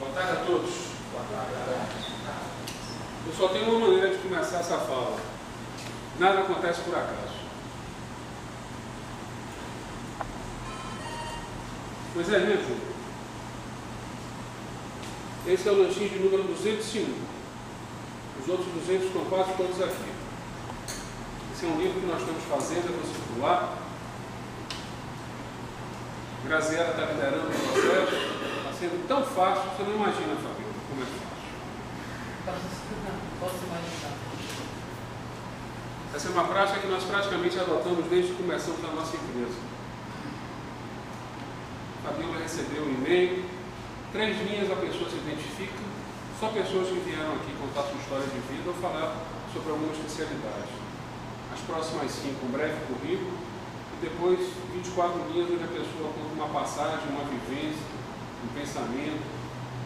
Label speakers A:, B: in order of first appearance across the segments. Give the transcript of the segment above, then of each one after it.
A: Boa tarde a todos. Boa tarde. Eu só tenho uma maneira de começar essa fala. Nada acontece por acaso. Pois é, né, Júlio? Esse é o lanchinho de número 201. Os outros 200 estão quase todos aqui. Esse é um livro que nós estamos fazendo, é para circular. Graziela está liderando o processo. Está sendo tão fácil, você não imagina, Fabio, como é fácil.
B: Posso imaginar.
A: Essa é uma prática que nós praticamente adotamos desde que começamos a nossa empresa. Fabiola recebeu um e-mail, 3 linhas a pessoa se identifica, só pessoas que vieram aqui contar sua história de vida ou falar sobre alguma especialidade. As próximas 5, um breve currículo, e depois 24 linhas onde a pessoa conta uma passagem, uma vivência, um pensamento,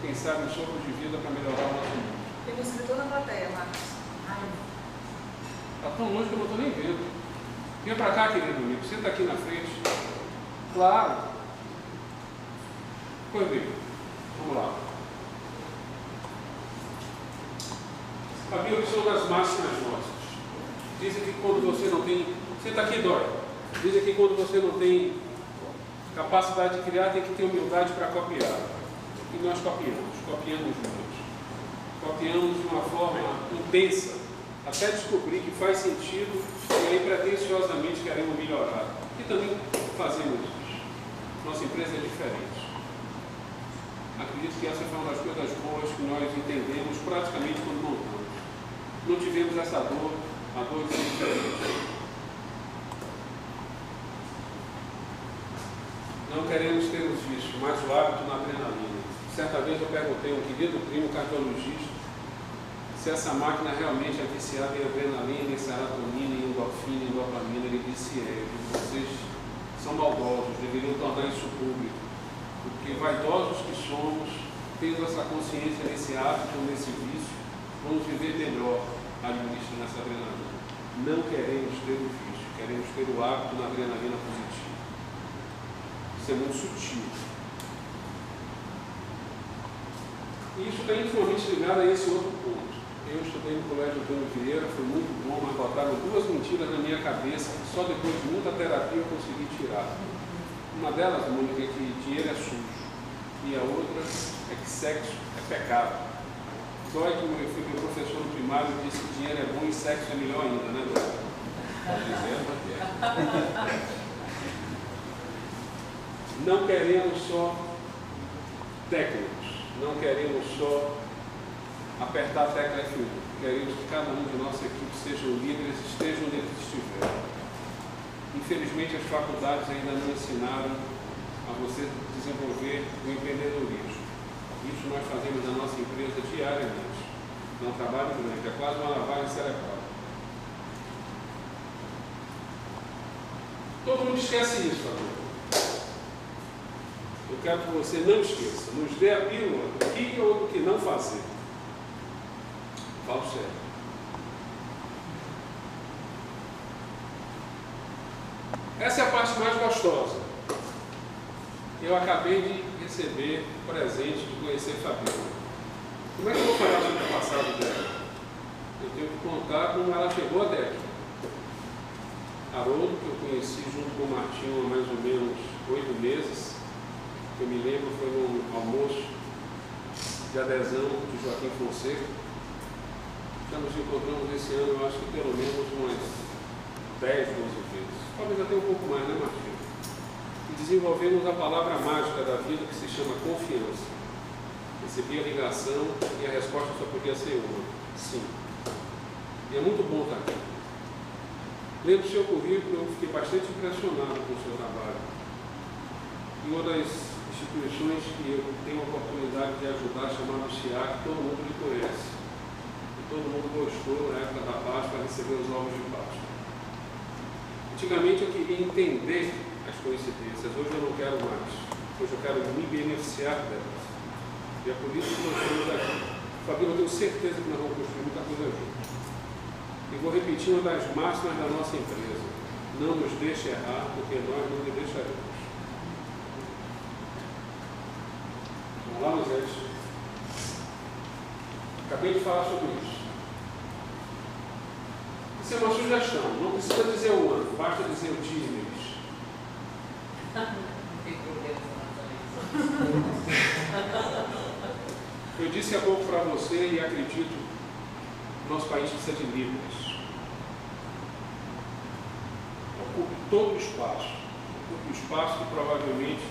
A: quem sabe um sopro de vida para melhorar o nosso mundo.
C: Tem um escritor na plateia, Marcos.
A: Está tão longe que eu não estou nem vendo. Vem para cá, querido amigo, senta aqui na frente. Claro. Pois bem, vamos lá. Fabio, que são das máximas nossas. Dizem que quando você não tem... Senta aqui, Dória. Dizem que quando você não tem capacidade de criar, tem que ter humildade para copiar. E nós copiamos muito. Copiamos de uma forma intensa, até descobrir que faz sentido e aí pretensiosamente queremos melhorar. E também fazemos isso. Nossa empresa é diferente. Acredito que essa foi uma das coisas boas que nós entendemos praticamente quando montamos. Não tivemos essa dor, a dor de ser diferente. Não queremos ter os vícios, mas o hábito na adrenalina. Certa vez eu perguntei a um querido primo cardiologista se essa máquina realmente é viciada em adrenalina, em serotonina, em endorfina, em dopamina. Ele disse: vocês são maldosos, deveriam tornar isso público, porque vaidosos que somos, tendo essa consciência nesse hábito, nesse vício, vamos viver melhor administrando essa adrenalina. Não queremos ter o vício, queremos ter o hábito na adrenalina positiva. Isso é muito sutil. E isso está intimamente ligado a esse outro ponto. Eu estudei no Colégio Antônio Vieira, foi muito bom, mas botaram 2 mentiras na minha cabeça que só depois de muita terapia eu consegui tirar. Uma delas, Mônica, é que dinheiro é sujo. E a outra é que sexo é pecado. Só que eu fui meu professor no primário e disse que dinheiro é bom e sexo é melhor ainda, né, Dora? Não queremos só técnicos, não queremos só apertar a tecla F1. Queremos que cada um de nossa equipe sejam líderes, estejam onde eles estiverem. Infelizmente, as faculdades ainda não ensinaram a você desenvolver o empreendedorismo. Isso nós fazemos na nossa empresa diariamente. É um trabalho grande, é quase uma lavagem cerebral. Todo mundo esquece isso, agora. Eu quero que você não esqueça. Nos dê a pílula do que ou do que não fazer. Falo sério. Essa é a parte mais gostosa. Eu acabei de receber o presente de conhecer Fabiola. Como é que eu vou falar sobre o passado dela? Eu tenho que contar como ela chegou até aqui. Haroldo, que eu conheci junto com o Martinho há mais ou menos 8 meses, que eu me lembro foi num almoço de adesão de Joaquim Fonseca. Já nos encontramos esse ano, eu acho que pelo menos umas 10, 12 vezes. Talvez até um pouco mais, né, Martinho? E desenvolvemos a palavra mágica da vida que se chama confiança. Recebi a ligação e a resposta só podia ser uma: sim. E é muito bom estar aqui. Lendo o seu currículo, eu fiquei bastante impressionado com o seu trabalho. E uma das instituições que eu tenho a oportunidade de ajudar, chamada SIAC, todo mundo lhe conhece. E todo mundo gostou, na época da Páscoa, receber os ovos de Páscoa. Antigamente eu queria entender as coincidências, hoje eu não quero mais. Hoje eu quero me beneficiar delas. E é por isso que nós estamos aqui. Fabio, eu tenho certeza que nós vamos construir muita coisa juntos. E vou repetir uma das máximas da nossa empresa: não nos deixe errar, porque nós não lhe deixaremos. Vamos lá, Moisés. Acabei de falar sobre isso. Isso é uma sugestão, não precisa dizer o ano, basta dizer o dia e mês.
B: Não tem problema com isso.
A: Eu disse há pouco para você e acredito, nosso país precisa de líderes. Ocupe todo o espaço. Ocupe o espaço que provavelmente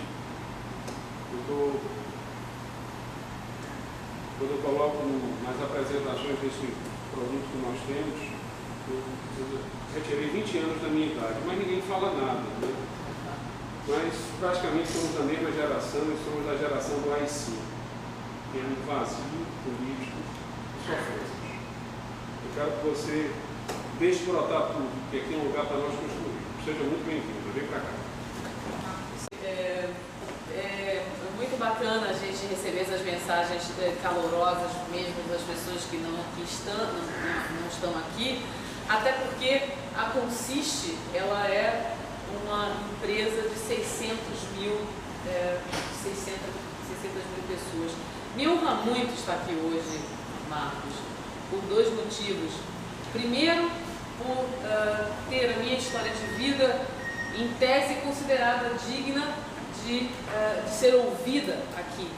A: quando eu coloco nas apresentações desse produto que nós temos, eu retirei 20 anos da minha idade, mas ninguém fala nada, né? Mas praticamente somos da mesma geração e somos da geração do AI-5, que é um vazio político e sofremos. Eu quero que você deixe brotar tudo, porque aqui é um lugar para nós construir. Seja muito bem-vindo, vem para cá.
B: É muito bacana a gente receber essas mensagens calorosas mesmo das pessoas que não estão aqui, até porque a Consiste, ela é uma empresa de 600 mil pessoas. Me honra muito estar aqui hoje, Marcos, por dois motivos. Primeiro, por ter a minha história de vida em tese considerada digna de ser ouvida aqui.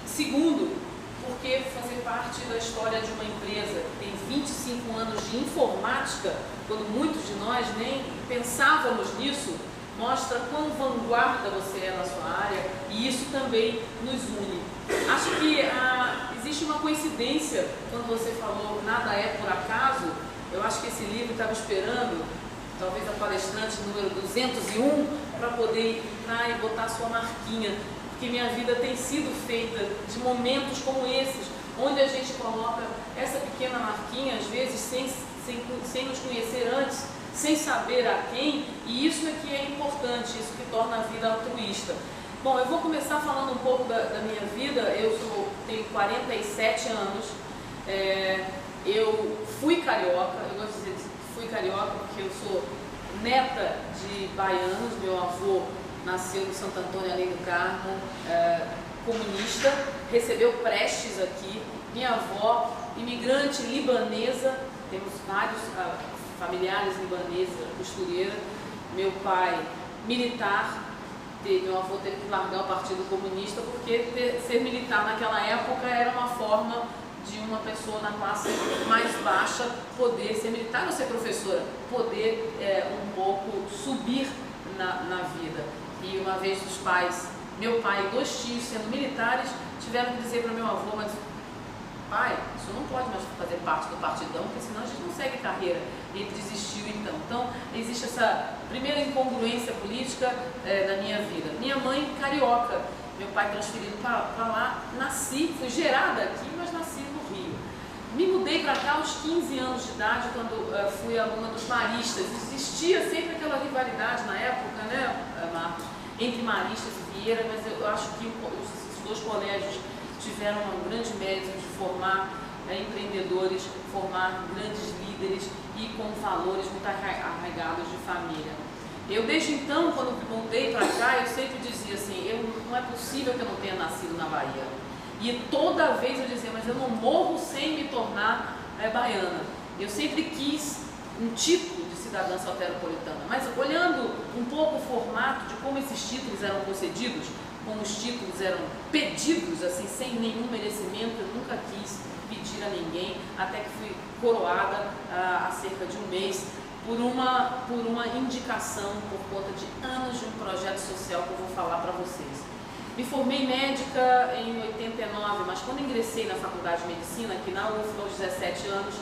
B: Segundo, porque fazer parte da história de uma empresa que tem 25 anos de informática, quando muitos de nós nem pensávamos nisso, mostra quão vanguarda você é na sua área, e isso também nos une. Acho que existe uma coincidência quando você falou nada é por acaso. Eu acho que esse livro estava esperando talvez a palestrante número 201 para poder entrar e botar a sua marquinha, porque minha vida tem sido feita de momentos como esses, onde a gente coloca essa pequena marquinha, às vezes sem nos conhecer antes, sem saber a quem, e isso é que é importante, isso que torna a vida altruísta. Bom, eu vou começar falando um pouco da minha vida. Tenho 47 anos, eu fui carioca, eu gosto de dizer que fui carioca porque eu sou neta de baianos. Meu avô nasceu em Santo Antônio, além do Carmo, comunista, recebeu Prestes aqui. Minha avó, imigrante libanesa, temos vários familiares libaneses, costureira. Meu pai, militar. Meu avô teve que largar o Partido Comunista porque ser militar naquela época era uma forma de uma pessoa na classe mais baixa poder ser militar ou ser professora, poder um pouco subir na vida. E uma vez os pais, meu pai e dois tios sendo militares, tiveram que dizer para meu avô, mas pai, isso não pode mais fazer parte do partidão, porque senão a gente não segue carreira. Ele desistiu então. Então, existe essa primeira incongruência política na minha vida. Minha mãe, carioca, meu pai transferido para lá, fui gerada aqui, mas nasci no Rio. Me mudei para cá aos 15 anos de idade, quando fui aluna dos maristas. Existia sempre aquela rivalidade na época, né, Marcos, entre maristas e Vieira, mas eu acho que os dois colégios tiveram um grande mérito de formar empreendedores, formar grandes líderes e com valores muito arraigados de família. Eu, desde então, quando voltei para cá, eu sempre dizia assim, não é possível que eu não tenha nascido na Bahia. E toda vez eu dizia, mas eu não morro sem me tornar baiana. Eu sempre quis um título de cidadã soteropolitana, mas olhando um pouco o formato de como esses títulos eram concedidos, como os títulos eram pedidos, assim, sem nenhum merecimento, eu nunca quis pedir a ninguém, até que fui coroada há cerca de um mês por uma indicação, por conta de anos de um projeto social que eu vou falar para vocês. Me formei médica em 89, mas quando ingressei na faculdade de medicina, aqui na UFLA, aos 17 anos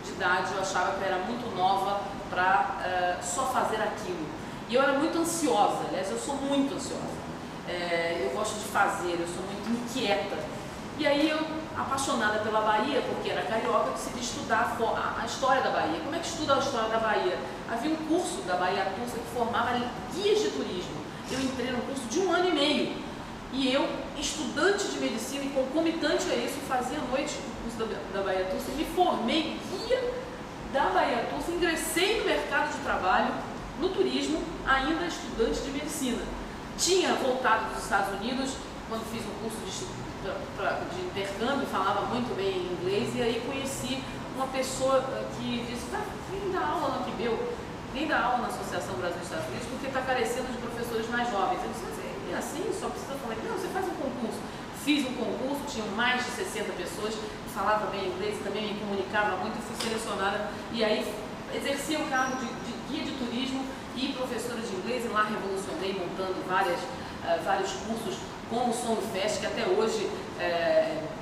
B: de idade, eu achava que eu era muito nova para só fazer aquilo. E eu era muito ansiosa, aliás, eu sou muito ansiosa. Eu gosto de fazer, eu sou muito inquieta. E aí eu, apaixonada pela Bahia, porque era carioca, decidi estudar a história da Bahia. Como é que estuda a história da Bahia? Havia um curso da Bahia Tursa que formava guias de turismo. Eu entrei num curso de 1 ano e meio. E eu, estudante de medicina e concomitante a isso, fazia à noite o curso da Bahia Tursa e me formei guia da Bahia Tursa, ingressei no mercado de trabalho, no turismo, ainda estudante de medicina. Tinha voltado dos Estados Unidos quando fiz um curso de intercâmbio, falava muito bem inglês, e aí conheci uma pessoa que disse, vem dar aula no Aquibeu, vem dar aula na Associação Brasil Estados Unidos, porque está carecendo de professores mais jovens. Eu disse, é assim, só precisa falar, não, você faz um concurso. Fiz um concurso, tinham mais de 60 pessoas, falava bem inglês, também me comunicava muito, e fui selecionada, e aí exerci o cargo de guia de turismo e professora de inglês, e lá revolucionei montando vários cursos, como o Sonfest, que até hoje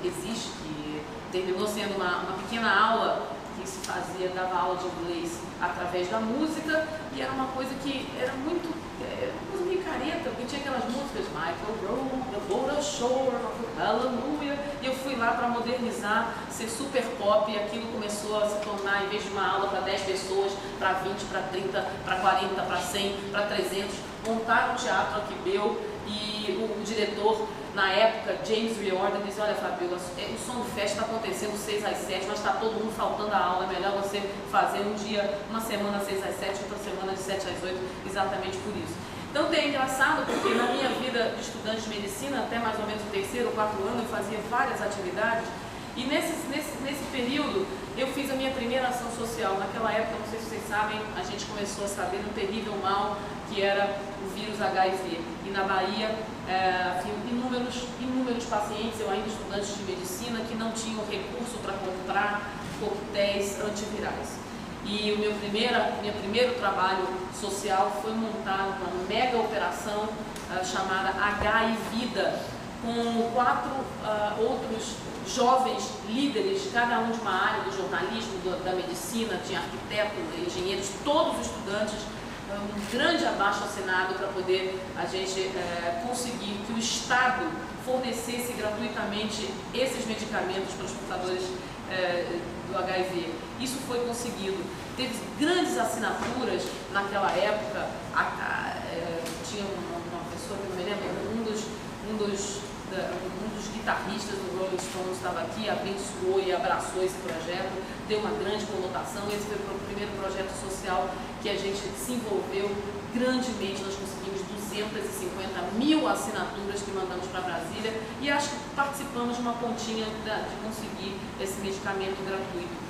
B: existe, que terminou sendo uma pequena aula que se fazia, dava aula de inglês através da música, e era uma coisa que era muito, uma coisa meio careta, porque tinha aquelas músicas, Michael Rowe, The Boat Ashore, Hallelujah, e eu fui lá para modernizar, ser super pop, e aquilo começou a se tornar, em vez de uma aula para 10 pessoas, para 20, para 30, para 40, para 100, para 300, montaram um teatro Aquibeu, e o diretor, na época, James Riordan, disse, olha, Fabiola, o Sonfest está acontecendo 6 às 7, mas está todo mundo faltando a aula, é melhor você fazer um dia, uma semana 6 às 7, outra semana de 7 às 8, exatamente por isso. Então é engraçado, porque na minha vida de estudante de medicina, até mais ou menos o 3º ou 4º ano, eu fazia várias atividades, e nesse período eu fiz a minha primeira ação social. Naquela época, não sei se vocês sabem, a gente começou a saber do terrível mal que era o vírus HIV. E na Bahia, havia inúmeros pacientes, eu ainda estudante de medicina, que não tinham recurso para comprar coquetéis antivirais. E o meu primeiro trabalho social foi montar uma mega operação chamada HIV-Vida, com 4 outros jovens líderes, cada um de uma área do jornalismo, da medicina, tinha arquitetos, engenheiros, todos os estudantes, um grande abaixo-assinado para poder a gente conseguir que o Estado fornecesse gratuitamente esses medicamentos para os portadores do HIV. Isso foi conseguido. Teve grandes assinaturas naquela época. Tinha uma pessoa que não me lembro, um dos guitarristas do Rolling Stones estava aqui, abençoou e abraçou esse projeto, deu uma grande conotação. Esse foi o primeiro projeto social que a gente se envolveu grandemente. Nós conseguimos 250.000 assinaturas que mandamos para Brasília, e acho que participamos de uma pontinha de conseguir esse medicamento gratuito.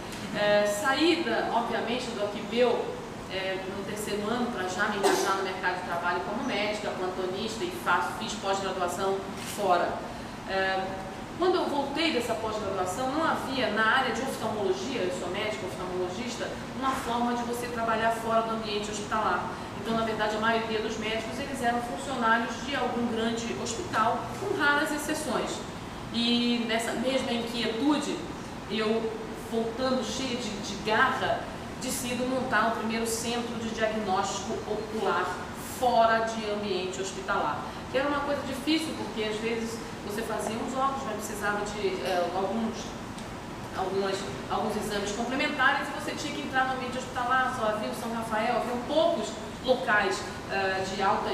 B: Saí, obviamente, do Aquibeu no 3º ano, para já me engajar no mercado de trabalho como médica, plantonista, e fiz pós-graduação fora. Quando eu voltei dessa pós-graduação, não havia na área de oftalmologia, eu sou médica oftalmologista, uma forma de você trabalhar fora do ambiente hospitalar. Então, na verdade, a maioria dos médicos, eles eram funcionários de algum grande hospital, com raras exceções. E nessa mesma inquietude, eu, voltando cheia de garra, decido montar o primeiro centro de diagnóstico ocular fora de ambiente hospitalar. Que era uma coisa difícil, porque às vezes você fazia uns óculos, mas precisava de alguns exames complementares, e você tinha que entrar no ambiente hospitalar. Só havia o São Rafael, haviam poucos locais de alta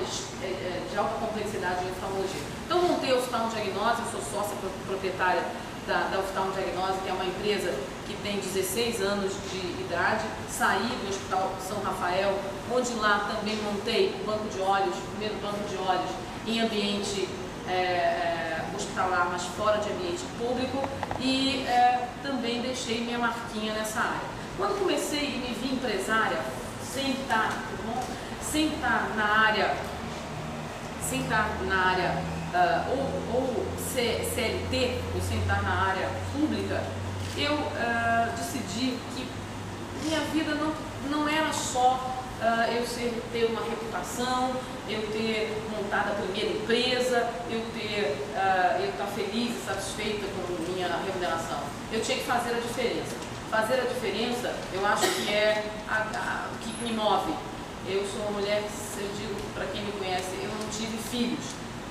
B: complexidade em oftalmologia. Então montei a Oftalmo Diagnose, eu sou sócia proprietária da Oftalmo Diagnose, que é uma empresa que tem 16 anos de idade. Saí do Hospital São Rafael, onde lá também montei o banco de olhos, o primeiro banco de olhos em ambiente hospitalar, mas fora de ambiente público, e também deixei minha marquinha nessa área. Quando comecei e me vi empresária, sem estar na área ou CLT, ou sem estar na área pública, eu decidi que minha vida não era só eu ter uma reputação, eu ter montado a primeira empresa, eu estar feliz e satisfeita com minha remuneração. Eu tinha que fazer a diferença. Fazer a diferença, eu acho que é o que me move. Eu sou uma mulher, eu digo para quem me conhece, eu não tive filhos,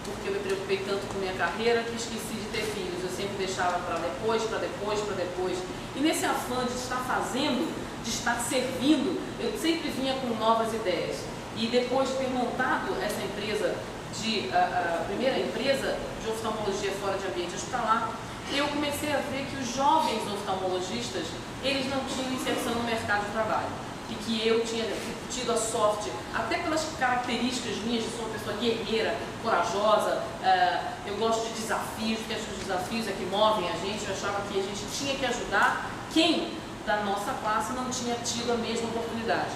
B: porque eu me preocupei tanto com minha carreira que esqueci de ter filhos. Eu sempre deixava para depois. E nesse afã de estar fazendo, de estar servindo, eu sempre vinha com novas ideias. E depois de ter montado essa empresa, a primeira empresa de oftalmologia fora de ambiente hospitalar, eu comecei a ver que os jovens oftalmologistas, eles não tinham inserção no mercado de trabalho. e que eu tinha tido a sorte, até pelas características minhas, de ser uma pessoa guerreira, corajosa, eu gosto de desafios, porque acho que os desafios é que movem a gente. Eu achava que a gente tinha que ajudar quem da nossa classe não tinha tido a mesma oportunidade.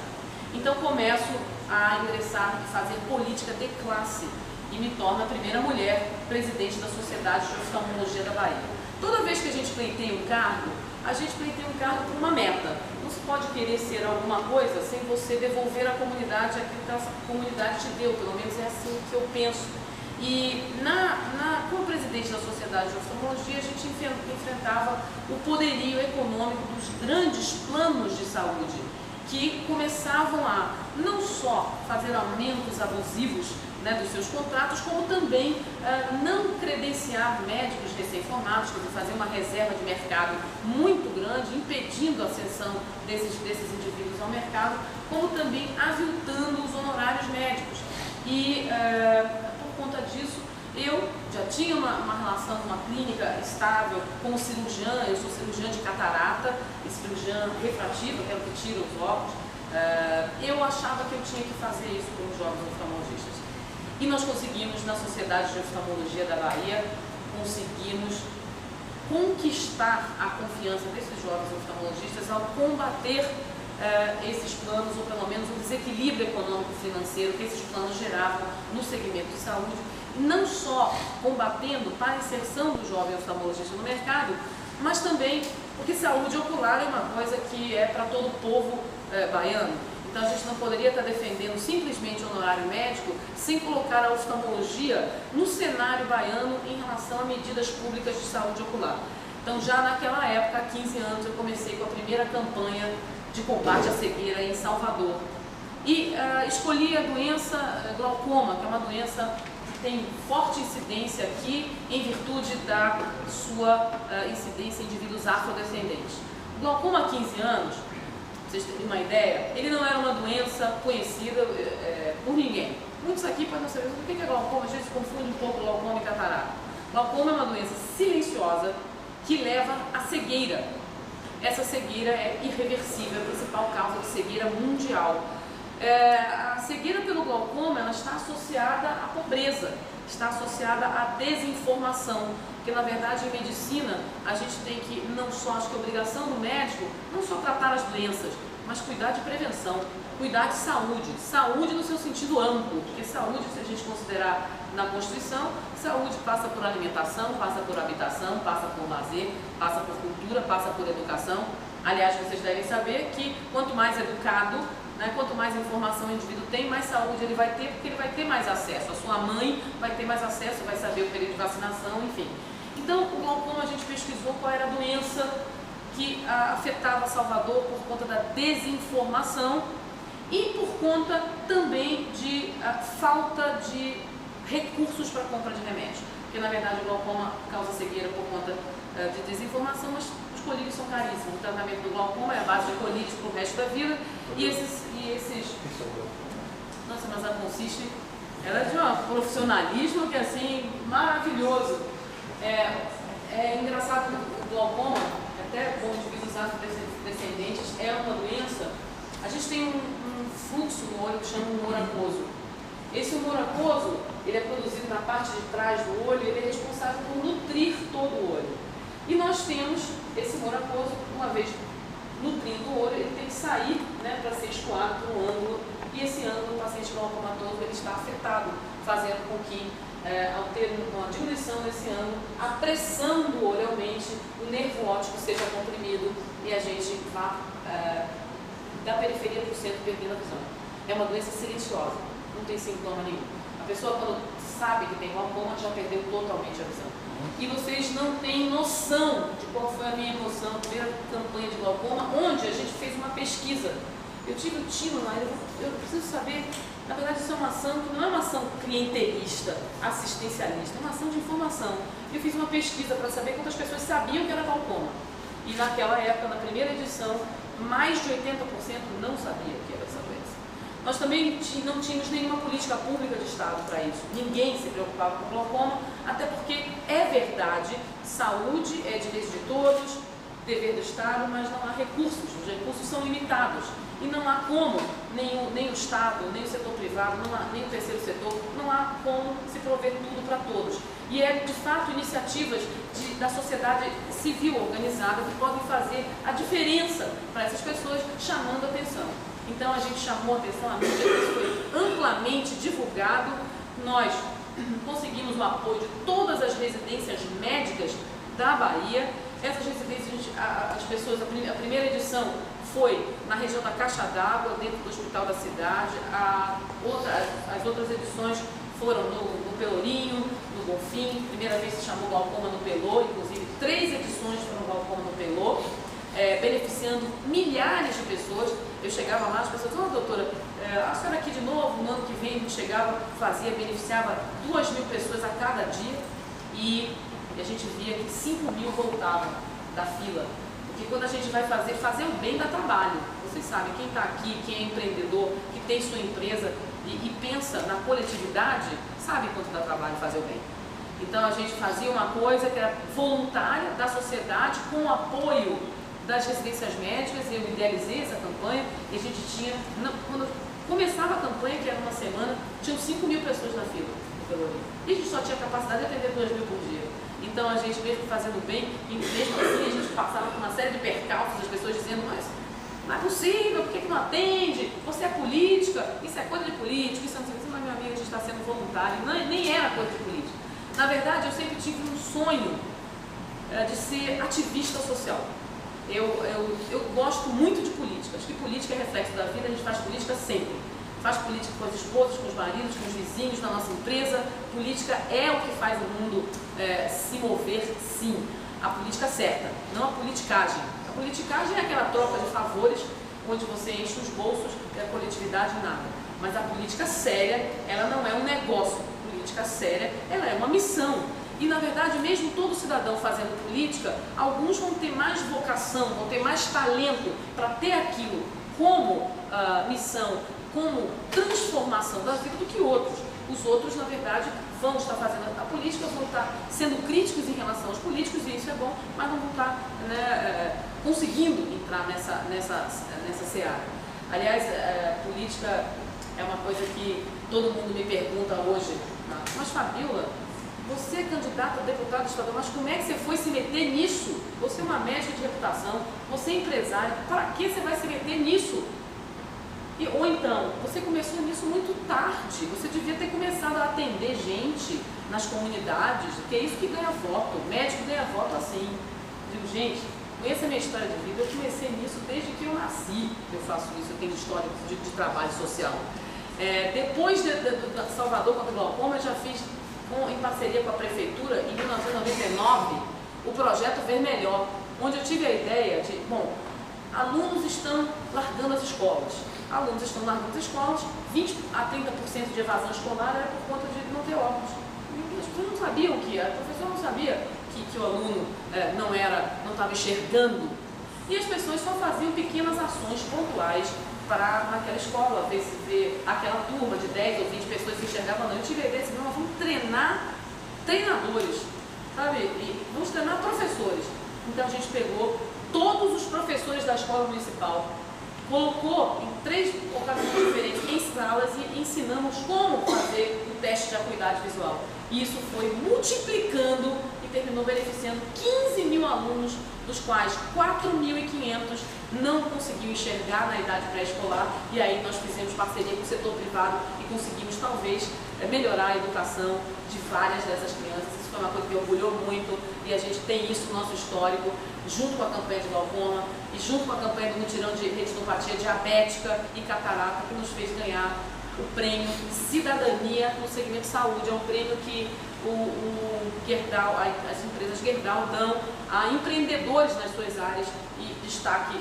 B: Então começo a ingressar e fazer política de classe e me torno a primeira mulher presidente da Sociedade de Oftalmologia da Bahia. Toda vez que a gente pleiteia um cargo, a gente pleiteia um cargo por uma meta. Não se pode querer ser alguma coisa sem você devolver à comunidade aquilo que essa comunidade te deu, pelo menos é assim que eu penso. E como presidente da Sociedade de Oftalmologia, a gente enfrentava o poderio econômico dos grandes planos de saúde, que começavam a não só fazer aumentos abusivos, né, dos seus contratos, como também não credenciar médicos recém-formados, quer dizer, fazer uma reserva de mercado muito grande, impedindo a ascensão desses indivíduos ao mercado, como também aviltando os honorários médicos. E por conta disso, eu já tinha uma relação, uma clínica estável com o cirurgião. Eu sou cirurgiã de catarata e cirurgiã refrativa, que é o que tira os óculos. Eu achava que eu tinha que fazer isso com os jovens oftalmologistas. E nós conseguimos, na Sociedade de Oftalmologia da Bahia, conseguimos conquistar a confiança desses jovens oftalmologistas ao combater esses planos, ou pelo menos o desequilíbrio econômico-financeiro que esses planos geravam no segmento de saúde, não só combatendo para a inserção do jovem oftalmologista no mercado, mas também porque saúde ocular é uma coisa que é para todo o povo baiano. Então a gente não poderia estar defendendo simplesmente o honorário médico sem colocar a oftalmologia no cenário baiano em relação a medidas públicas de saúde ocular. Então já naquela época, há 15 anos, eu comecei com a primeira campanha de combate à cegueira em Salvador. E escolhi a doença glaucoma, que é uma doença que tem forte incidência aqui em virtude da sua incidência em indivíduos afrodescendentes. O glaucoma há 15 anos, pra vocês terem uma ideia, ele não era uma doença conhecida por ninguém. Muitos aqui podem não saber o que é glaucoma, às vezes confunde um pouco glaucoma e catarata. Glaucoma é uma doença silenciosa que leva à cegueira. Essa cegueira é irreversível, é a principal causa de cegueira mundial. A cegueira pelo glaucoma, ela está associada à pobreza, está associada à desinformação, porque na verdade em medicina a gente tem que, não só, acho que a obrigação do médico, não só tratar as doenças, mas cuidar de prevenção, cuidar de saúde, saúde no seu sentido amplo, porque saúde, se a gente considerar na Constituição, saúde passa por alimentação, passa por habitação, passa por lazer, passa por cultura, passa por educação. Aliás, vocês devem saber que quanto mais educado, né, quanto mais informação o indivíduo tem, mais saúde ele vai ter, porque ele vai ter mais acesso. A sua mãe vai ter mais acesso, vai saber o período de vacinação, enfim. Então, o glaucoma, a gente pesquisou qual era a doença que afetava Salvador por conta da desinformação e por conta também de falta de recursos para compra de remédio. Porque, na verdade, o glaucoma causa cegueira por conta de desinformação, mas os colírios são caríssimos. O tratamento do glaucoma é a base de colírios para o resto da vida. E esses... Nossa, mas a consiste... Ela é de um profissionalismo que, assim, maravilhoso. É engraçado que o glaucoma, até com indivíduos afrodescendentes, é uma doença. A gente tem um fluxo no olho que chama humor aquoso. Esse humor aquoso, ele é produzido na parte de trás do olho, ele é responsável por nutrir todo o olho. E nós temos esse humor aquoso, uma vez nutrindo o olho, ele tem que sair, né, para ser escoado para um ângulo, e esse ângulo, o paciente glaucomatoso, ele está afetado, fazendo com que, ao ter uma diminuição desse ângulo, a pressão do olho aumente, o nervo óptico seja comprimido e a gente vá da periferia para o centro perdendo a visão. É uma doença silenciosa, não tem sintoma nenhum. A pessoa, quando sabe que tem glaucoma, já perdeu totalmente a visão. E vocês não têm noção de qual foi a minha emoção, a primeira campanha de glaucoma, onde a gente fez uma pesquisa. Eu tive o tino lá, eu preciso saber, na verdade isso é uma ação que não é uma ação clientelista, assistencialista, é uma ação de informação. Eu fiz uma pesquisa para saber quantas pessoas sabiam que era glaucoma. E naquela época, na primeira edição, mais de 80% não sabia que era essa doença. Nós também não tínhamos nenhuma política pública de Estado para isso. Ninguém se preocupava com glaucoma, até porque é verdade, saúde é direito de todos, dever do Estado, mas não há recursos, os recursos são limitados. E não há como, nem o Estado, nem o setor privado, nem o terceiro setor, não há como se prover tudo para todos. E é, de fato, iniciativas da sociedade civil organizada que podem fazer a diferença para essas pessoas, chamando a atenção. Então, a gente chamou a atenção, a mídia, isso foi amplamente divulgado. Nós conseguimos o apoio de todas as residências médicas da Bahia. Essas residências, as pessoas, a primeira edição foi na região da Caixa d'Água, dentro do Hospital da Cidade. As outras edições foram no Pelourinho, no Bonfim. Primeira vez se chamou Glaucoma no Pelô, inclusive 3 edições foram Glaucoma no Pelô, beneficiando milhares de pessoas. Eu chegava lá, as pessoas diziam, doutora, a senhora aqui de novo, no ano que vem a gente chegava, beneficiava 2.000 pessoas a cada dia, e a gente via que 5.000 voltavam da fila. Porque quando a gente vai fazer o bem dá trabalho. Vocês sabem, quem está aqui, quem é empreendedor, que tem sua empresa e pensa na coletividade, sabe quanto dá trabalho fazer o bem. Então a gente fazia uma coisa que era voluntária da sociedade, com o apoio das residências médicas. Eu idealizei essa campanha e a gente tinha, quando começava a campanha, que era uma semana, tinham 5.000 pessoas na fila do Pelourinho. E a gente só tinha capacidade de atender 2.000 por dia. Então a gente, mesmo fazendo bem, e mesmo assim a gente passava por uma série de percalços, as pessoas dizendo, mas não é possível, por que não atende? Você é política, isso é coisa de político, isso é não sei o que, mas minha amiga, a gente está sendo voluntário, nem era coisa de política. Na verdade, eu sempre tive um sonho de ser ativista social. Eu gosto muito de política, acho que política é reflexo da vida, a gente faz política sempre. Faz política com as esposas, com os maridos, com os vizinhos, na nossa empresa. Política é o que faz o mundo se mover, sim. A política certa, não a politicagem. A politicagem é aquela troca de favores, onde você enche os bolsos e a coletividade nada. Mas a política séria, ela não é um negócio. A política séria, ela é uma missão. E, na verdade, mesmo todo cidadão fazendo política, alguns vão ter mais vocação, vão ter mais talento para ter aquilo como missão, como transformação da vida do que outros. Os outros, na verdade, vão estar fazendo a política, vão estar sendo críticos em relação aos políticos, e isso é bom, mas não vão estar conseguindo entrar nessa seara. Aliás, política é uma coisa que todo mundo me pergunta hoje, mas Fabíola, você é candidata a deputada estadual, mas como é que você foi se meter nisso? Você é uma médica de reputação, você é empresária, para que você vai se meter nisso? Ou então, você começou nisso muito tarde, você devia ter começado a atender gente nas comunidades, que é isso que ganha voto, o médico ganha voto assim. Eu digo, gente, conheça a minha história de vida, eu comecei nisso desde que eu nasci, eu faço isso, eu tenho história de trabalho social. Depois de Salvador contra o glaucoma, eu já fiz, em parceria com a prefeitura, em 1999, o projeto Ver Melhor, onde eu tive a ideia de, alunos estão largando as escolas. 20 a 30% de evasão escolar era por conta de não ter óculos. E as pessoas não sabiam a professora não sabia que o aluno não estava enxergando. E as pessoas só faziam pequenas ações pontuais para naquela escola, ver aquela turma de 10 ou 20 pessoas que enxergavam. Não, eu tive a ideia de nós vamos treinar treinadores, sabe? E vamos treinar professores. Então a gente pegou todos os professores da escola municipal, colocou em 3 ocasiões diferentes em salas e ensinamos como fazer o teste de acuidade visual. E isso foi multiplicando e terminou beneficiando 15.000 alunos, dos quais 4.500 não conseguiam enxergar na idade pré-escolar, e aí nós fizemos parceria com o setor privado e conseguimos talvez melhorar a educação de várias dessas crianças. Isso foi uma coisa que me orgulhou muito, e a gente tem isso no nosso histórico, junto com a campanha de glaucoma e junto com a campanha do mutirão de retinopatia diabética e catarata, que nos fez ganhar o prêmio Cidadania no segmento saúde. É um prêmio que o Gerdau, as empresas Gerdau dão a empreendedores nas suas áreas, e destaque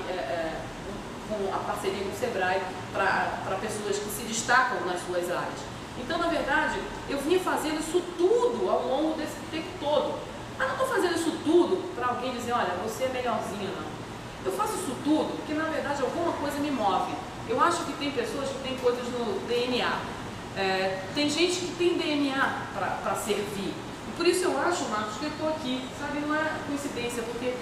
B: com a parceria com o Sebrae para pessoas que se destacam nas suas áreas. Então, na verdade, eu vinha fazendo isso tudo ao longo desse tempo todo. Mas não estou fazendo isso tudo para alguém dizer, olha, você é melhorzinha, não. Eu faço isso tudo porque, na verdade, alguma coisa me move. Eu acho que tem pessoas que têm coisas no DNA. Tem gente que tem DNA para servir. E por isso eu acho, Marcos, que eu estou aqui, sabe? Não é coincidência, porque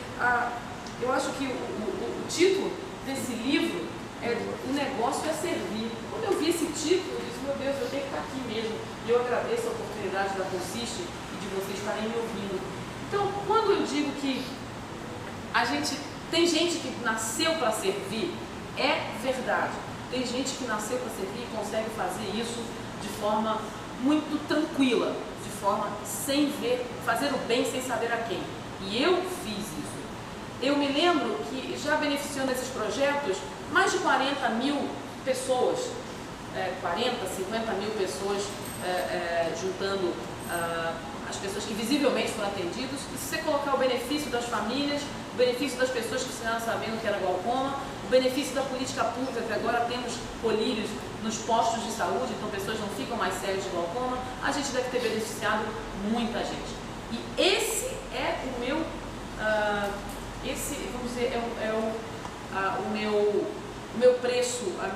B: eu acho que o título desse livro O negócio é servir. Quando eu vi esse título, eu disse, meu Deus, eu tenho que estar aqui mesmo. E eu agradeço a oportunidade da Consiste e de vocês estarem me ouvindo. Então, quando eu digo que tem gente que nasceu para servir, é verdade. Tem gente que nasceu para servir e consegue fazer isso de forma muito tranquila, de forma sem ver, fazer o bem sem saber a quem. E eu fiz isso. Eu me lembro que já beneficiando esses projetos, mais de 40 mil pessoas, 40, 50 mil pessoas, juntando as pessoas que visivelmente foram atendidas. E se você colocar o benefício das famílias, o benefício das pessoas que ficaram sabendo que era glaucoma, o benefício da política pública, que agora temos colírios nos postos de saúde, então pessoas não ficam mais cegas de glaucoma, a gente deve ter beneficiado muita gente. E esse é o meu, vamos dizer, o meu preço, a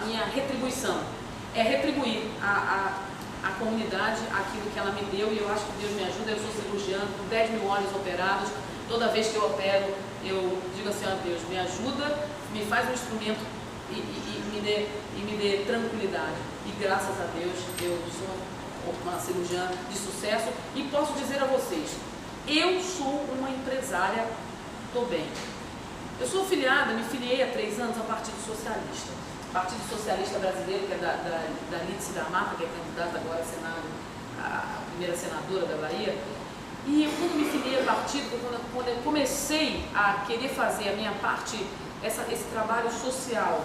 B: minha retribuição. É retribuir a comunidade aquilo que ela me deu, e eu acho que Deus me ajuda. Eu sou cirurgiã, com 10 mil olhos operados. Toda vez que eu opero, eu digo assim, ó Deus, me ajuda, me faz um instrumento e me dê tranquilidade. E graças a Deus, eu sou uma cirurgiã de sucesso e posso dizer a vocês, eu sou uma empresária do bem. Eu sou filiada, me filiei há 3 anos ao Partido Socialista. Partido Socialista Brasileiro, que é da Lídice da Mata, que é candidata agora a Senado, a primeira senadora da Bahia. E eu, quando me filiei ao partido, quando eu comecei a querer fazer a minha parte, esse trabalho social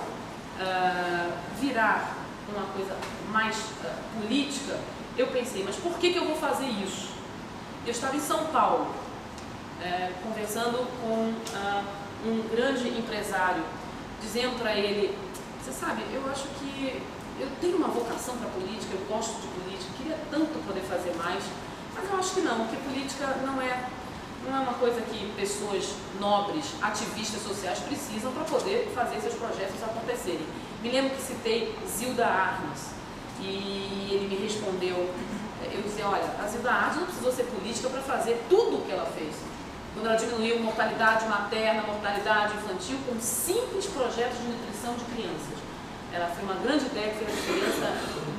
B: virar uma coisa mais política, eu pensei, mas por que eu vou fazer isso? Eu estava em São Paulo, conversando com um grande empresário, dizendo para ele, você sabe, eu acho que eu tenho uma vocação para política, eu gosto de política, queria tanto poder fazer mais, mas eu acho que não, porque política não é uma coisa que pessoas nobres, ativistas sociais precisam para poder fazer seus projetos acontecerem. Me lembro que citei Zilda Arnes e ele me respondeu, eu disse, olha, a Zilda Arnes não precisou ser política para fazer tudo o que ela fez. Quando ela diminuiu mortalidade materna, mortalidade infantil, com simples projetos de nutrição de crianças. Ela foi uma grande ideia que fez a diferença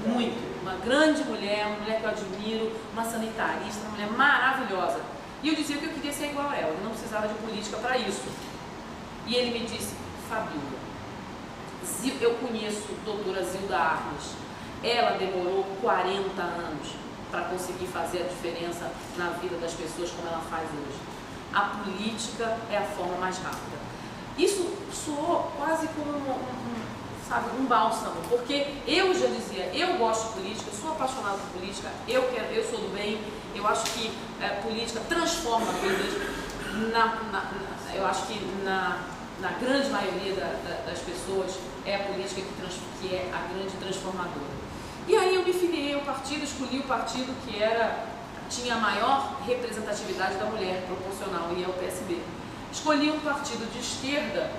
B: muito. Uma grande mulher, uma mulher que eu admiro, uma sanitarista, uma mulher maravilhosa. E eu dizia que eu queria ser igual a ela, eu não precisava de política para isso. E ele me disse, Fabíola, eu conheço a doutora Zilda Arnes, ela demorou 40 anos para conseguir fazer a diferença na vida das pessoas como ela faz hoje. A política é a forma mais rápida. Isso soou quase como um bálsamo, porque eu já dizia, eu gosto de política, eu sou apaixonada por política, eu sou do bem, eu acho que política transforma vidas, eu acho que na grande maioria das pessoas é a política que é a grande transformadora. E aí eu me filiei ao partido, escolhi o partido que tinha a maior representatividade da mulher proporcional, e é o PSB. Escolhi um partido de esquerda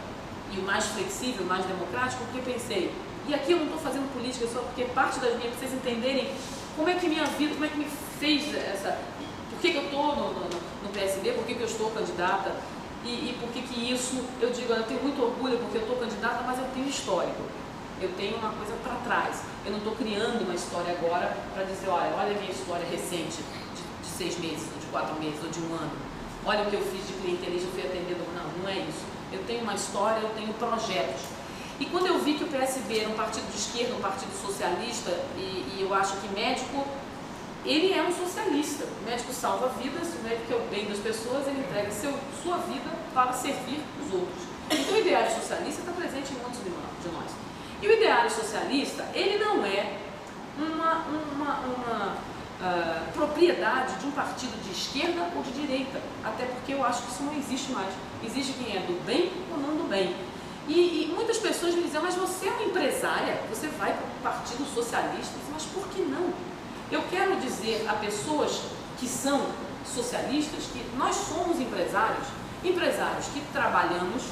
B: e o mais flexível, mais democrático, porque pensei, e aqui eu não estou fazendo política só porque parte das minhas, para vocês entenderem como é que minha vida, como é que me fez por que eu estou no PSB, por que eu estou candidata e por que isso, eu digo, eu tenho muito orgulho porque eu estou candidata, mas eu tenho histórico, eu tenho uma coisa para trás, eu não estou criando uma história agora para dizer, olha a minha história recente de 6 meses, ou de 4 meses, ou de 1 ano, olha o que eu fiz de clientelismo, eu fui atendendo, não é isso. Eu tenho uma história, eu tenho projetos. E quando eu vi que o PSB era um partido de esquerda, um partido socialista, e eu acho que médico, ele é um socialista. O médico salva vidas, o médico é o bem das pessoas, ele entrega sua vida para servir os outros. Então o ideário socialista está presente em muitos de nós. E o ideário socialista, ele não é uma propriedade de um partido de esquerda ou de direita, até porque eu acho que isso não existe mais. Existe quem é do bem ou não do bem. E muitas pessoas me dizem, mas você é uma empresária, você vai para o Partido Socialista, mas por que não? Eu quero dizer a pessoas que são socialistas que nós somos empresários que trabalhamos,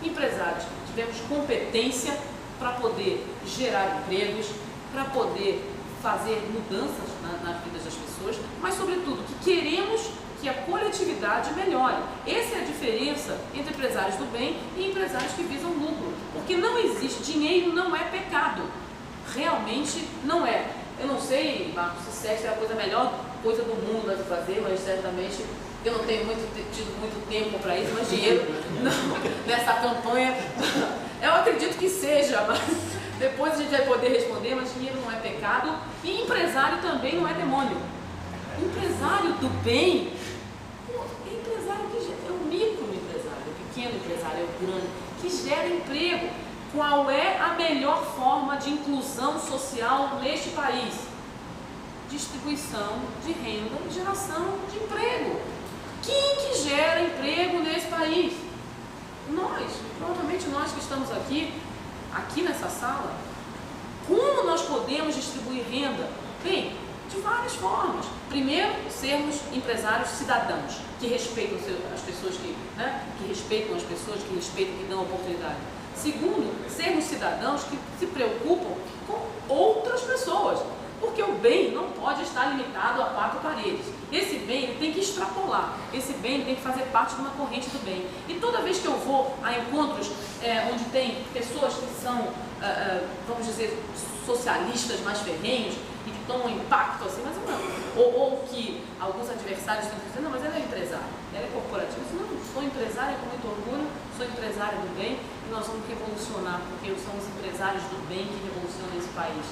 B: empresários que tivemos competência para poder gerar empregos, para poder fazer mudanças na vida das pessoas, mas sobretudo que queremos que a coletividade melhore. Essa é a diferença entre empresários do bem e empresários que visam lucro. Porque não existe, dinheiro não é pecado, realmente não é. Eu não sei, Marcos, se sexo é a melhor coisa do mundo a se fazer, mas certamente eu não tenho tido muito tempo para isso, mas dinheiro nessa campanha, eu acredito que seja, mas depois a gente vai poder responder, mas dinheiro não é pecado e empresário também não é demônio. Empresário do bem, empresário que é o microempresário, o pequeno empresário, é o grande, que gera emprego. Qual é a melhor forma de inclusão social neste país? Distribuição de renda e geração de emprego. Quem que gera emprego nesse país? Nós, provavelmente nós que estamos aqui nessa sala. Como nós podemos distribuir renda? Bem, de várias formas. Primeiro, sermos empresários cidadãos, que respeitam as pessoas, que respeitam as pessoas, que respeitam, que dão oportunidade. Segundo, sermos cidadãos que se preocupam com outras pessoas, porque o bem não pode estar limitado a 4 paredes. Esse bem tem que extrapolar, esse bem tem que fazer parte de uma corrente do bem. E toda vez que eu vou a encontros onde tem pessoas que são, vamos dizer, socialistas mais ferrenhos e que tomam impacto assim, mas não, ou que alguns adversários estão dizendo, não, mas ela é empresária, ela é corporativa. Não, sou empresária com muito orgulho, sou empresária do bem e nós vamos revolucionar, porque somos empresários do bem que revolucionam esse país,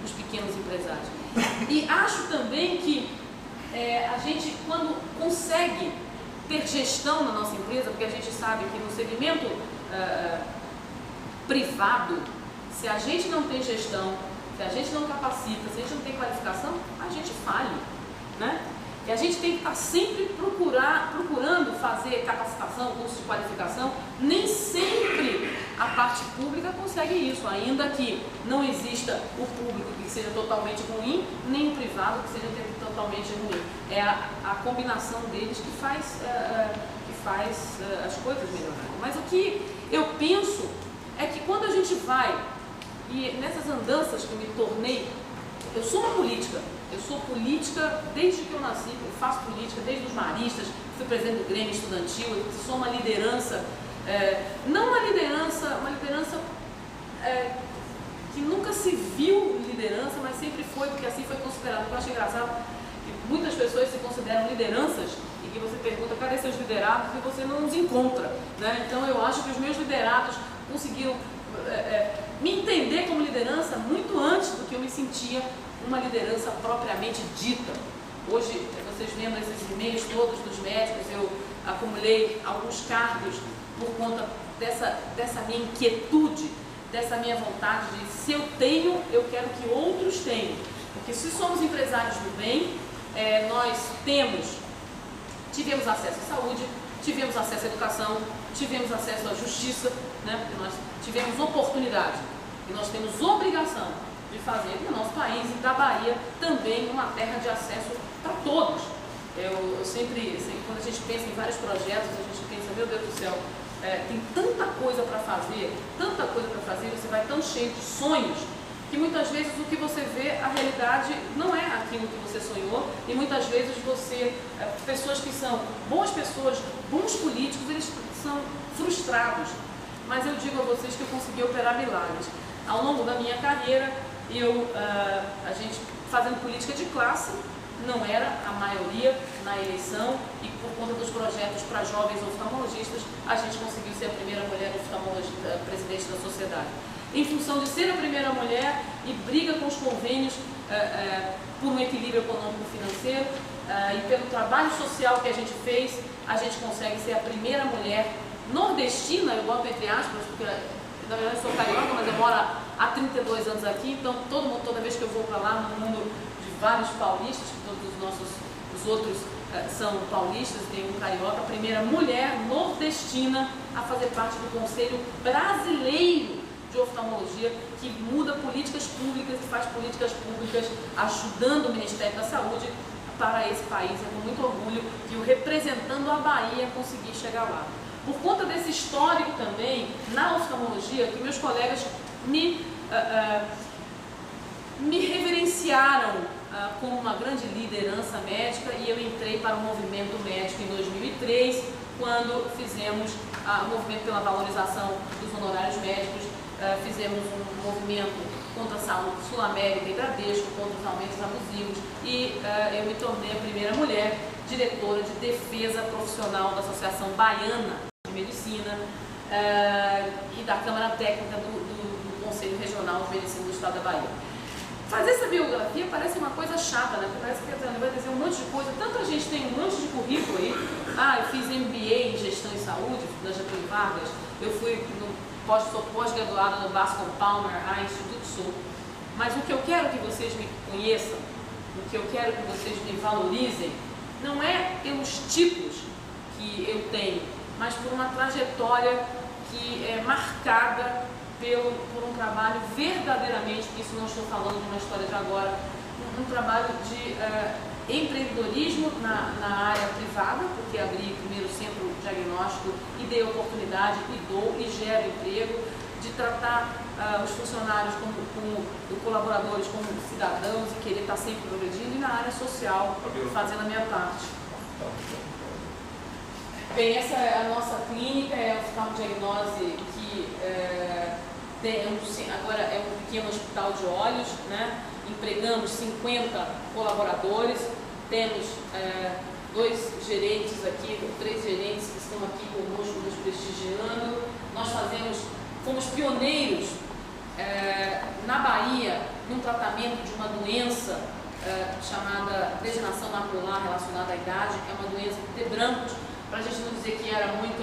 B: os pequenos empresários. E acho também que a gente, quando consegue ter gestão na nossa empresa, porque a gente sabe que no segmento privado, se a gente não tem gestão, se a gente não capacita, se a gente não tem qualificação, a gente falha, né? E a gente tem que estar sempre procurando fazer capacitação, curso de qualificação. Nem sempre a parte pública consegue isso, ainda que não exista o público que seja totalmente ruim, nem o privado que seja totalmente ruim. É a combinação deles que faz as coisas melhorarem. Mas o que eu penso é que quando a gente vai, e nessas andanças que eu me tornei, eu sou uma política. Eu sou política desde que eu nasci, eu faço política desde os maristas, fui presidente do Grêmio Estudantil, eu sou uma liderança, não uma liderança que nunca se viu liderança, mas sempre foi, porque assim foi considerado. Eu acho engraçado que muitas pessoas se consideram lideranças e que você pergunta, cadê seus liderados? E você não os encontra, né? Então eu acho que os meus liderados conseguiram me entender como liderança muito antes do que eu me sentia uma liderança propriamente dita. Hoje, vocês lembram esses e-mails todos dos médicos, eu acumulei alguns cargos por conta dessa minha inquietude, dessa minha vontade de, se eu tenho, eu quero que outros tenham. Porque se somos empresários do bem, nós tivemos acesso à saúde, tivemos acesso à educação, tivemos acesso à justiça, né? Porque nós tivemos oportunidade e nós temos obrigação de fazer do nosso país e da Bahia também uma terra de acesso para todos. Eu sempre, quando a gente pensa em vários projetos, a gente pensa, meu Deus do céu, tem tanta coisa para fazer, você vai tão cheio de sonhos, que muitas vezes o que você vê, a realidade não é aquilo que você sonhou, e muitas vezes pessoas que são boas pessoas, bons políticos, eles são frustrados. Mas eu digo a vocês que eu consegui operar milagres. Ao longo da minha carreira, a gente fazendo política de classe, não era a maioria na eleição, e por conta dos projetos para jovens oftalmologistas, a gente conseguiu ser a primeira mulher oftalmologista, presidente da sociedade. Em função de ser a primeira mulher e briga com os convênios por um equilíbrio econômico-financeiro e pelo trabalho social que a gente fez, a gente consegue ser a primeira mulher nordestina, eu boto entre aspas, porque na verdade eu sou carioca, mas eu moro há 32 anos aqui, então toda vez que eu vou para lá, no mundo de vários paulistas, que todos os outros são paulistas, tem um carioca, a primeira mulher nordestina a fazer parte do Conselho Brasileiro de Oftalmologia, que muda políticas públicas e faz políticas públicas ajudando o Ministério da Saúde para esse país. É com muito orgulho que eu, representando a Bahia, consegui chegar lá. Por conta desse histórico também, na oftalmologia, que meus colegas me reverenciaram como uma grande liderança médica, e eu entrei para o movimento médico em 2003, quando fizemos o movimento pela valorização dos honorários médicos, fizemos um movimento contra a saúde Sul-América e Bradesco, contra os aumentos abusivos, e eu me tornei a primeira mulher diretora de defesa profissional da Associação Baiana de Medicina e da Câmara Técnica do Conselho Regional de Medicina do Estado da Bahia. Fazer essa biografia parece uma coisa chata, né? Porque parece que vai dizer um monte de coisa. Tanta gente tem um monte de currículo aí. Eu fiz MBA em Gestão e Saúde da Getúlio Vargas. Eu sou pós-graduada no Bascom Palmer, Instituto Sul. Mas o que eu quero que vocês me conheçam, o que eu quero que vocês me valorizem, não é pelos títulos que eu tenho, mas por uma trajetória que é marcada por um trabalho verdadeiramente, isso não estou falando de uma história de agora, um trabalho de empreendedorismo na área privada, porque abri primeiro o centro diagnóstico e dei oportunidade e gero emprego, de tratar os funcionários os colaboradores como cidadãos e querer estar sempre progredindo, e na área social, fazendo a minha parte. Bem, essa é a nossa clínica, é o oftalmodiagnose que agora é um pequeno hospital de olhos, né? Empregamos 50 colaboradores, temos 2 gerentes aqui, 3 gerentes que estão aqui conosco nos prestigiando. Nós fomos pioneiros na Bahia num tratamento de uma doença chamada degeneração macular relacionada à idade. É uma doença de brancos, para a gente não dizer que era muito,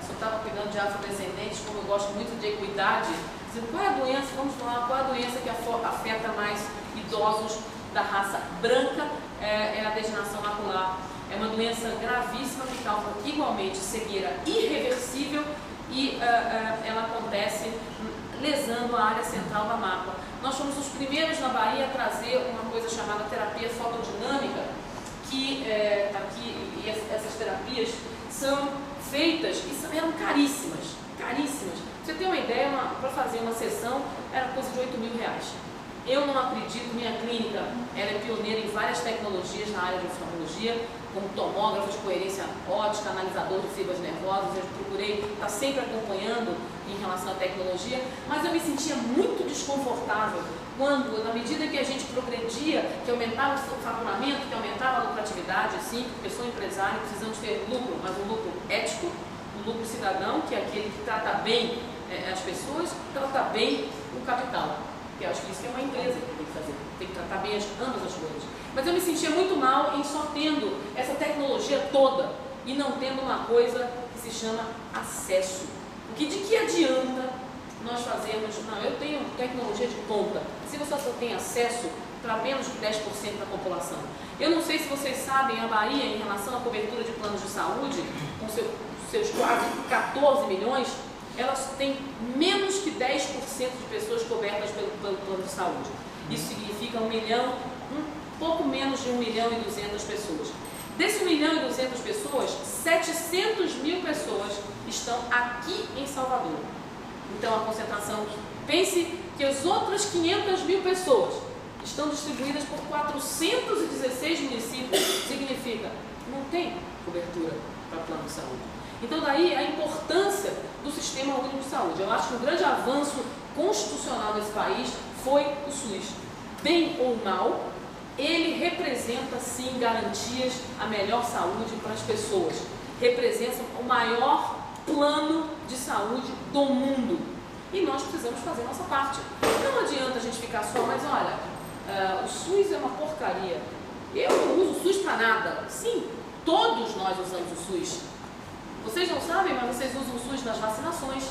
B: só estava cuidando de afrodescendentes, como eu gosto muito de equidade, dizendo qual é a doença, vamos falar, qual é a doença que afeta mais idosos da raça branca, é a degeneração macular. É uma doença gravíssima que causa igualmente cegueira irreversível e ela acontece lesando a área central da mácula. Nós fomos os primeiros na Bahia a trazer uma coisa chamada terapia fotodinâmica, que aqui, e essas terapias são feitas e eram caríssimas, caríssimas. Pra você ter uma ideia, para fazer uma sessão era coisa de R$8.000. Eu não acredito, minha clínica ela é pioneira em várias tecnologias na área de oftalmologia, como tomógrafo de coerência óptica, analisador de fibras nervosas. Eu procurei estar sempre acompanhando em relação à tecnologia, mas eu me sentia muito desconfortável quando, na medida que a gente progredia, que aumentava o faturamento, que aumentava a lucratividade, sim, porque sou empresário, precisamos ter lucro, mas um lucro ético, um lucro cidadão, que é aquele que trata bem as pessoas, trata bem o capital. Que eu acho que isso que é uma empresa que tem que fazer, tem que tratar bem ambas as coisas. Mas eu me sentia muito mal em só tendo essa tecnologia toda e não tendo uma coisa que se chama acesso. Porque de que adianta nós fazermos, não, eu tenho tecnologia de ponta, se você só tem acesso para menos de 10% da população. Eu não sei se vocês sabem, a Bahia, em relação à cobertura de planos de saúde, com seus quase 14 milhões, elas têm menos que 10% de pessoas cobertas pelo plano de saúde. Isso significa pouco menos de 1.200.000 pessoas. Desse 1.200.000 pessoas, 700.000 pessoas estão aqui em Salvador. Então a concentração, pense que as outras 500.000 pessoas estão distribuídas por 416 municípios, significa não tem cobertura para plano de saúde. Então daí a importância do Sistema Único de Saúde. Eu acho que um grande avanço constitucional desse país foi o SUS. Bem ou mal, ele representa sim garantias a melhor saúde para as pessoas. Representa o maior plano de saúde do mundo. E nós precisamos fazer a nossa parte. Não adianta a gente ficar só, mas olha, o SUS é uma porcaria. Eu não uso o SUS para nada. Sim, todos nós usamos o SUS. Vocês não sabem, mas vocês usam o SUS nas vacinações.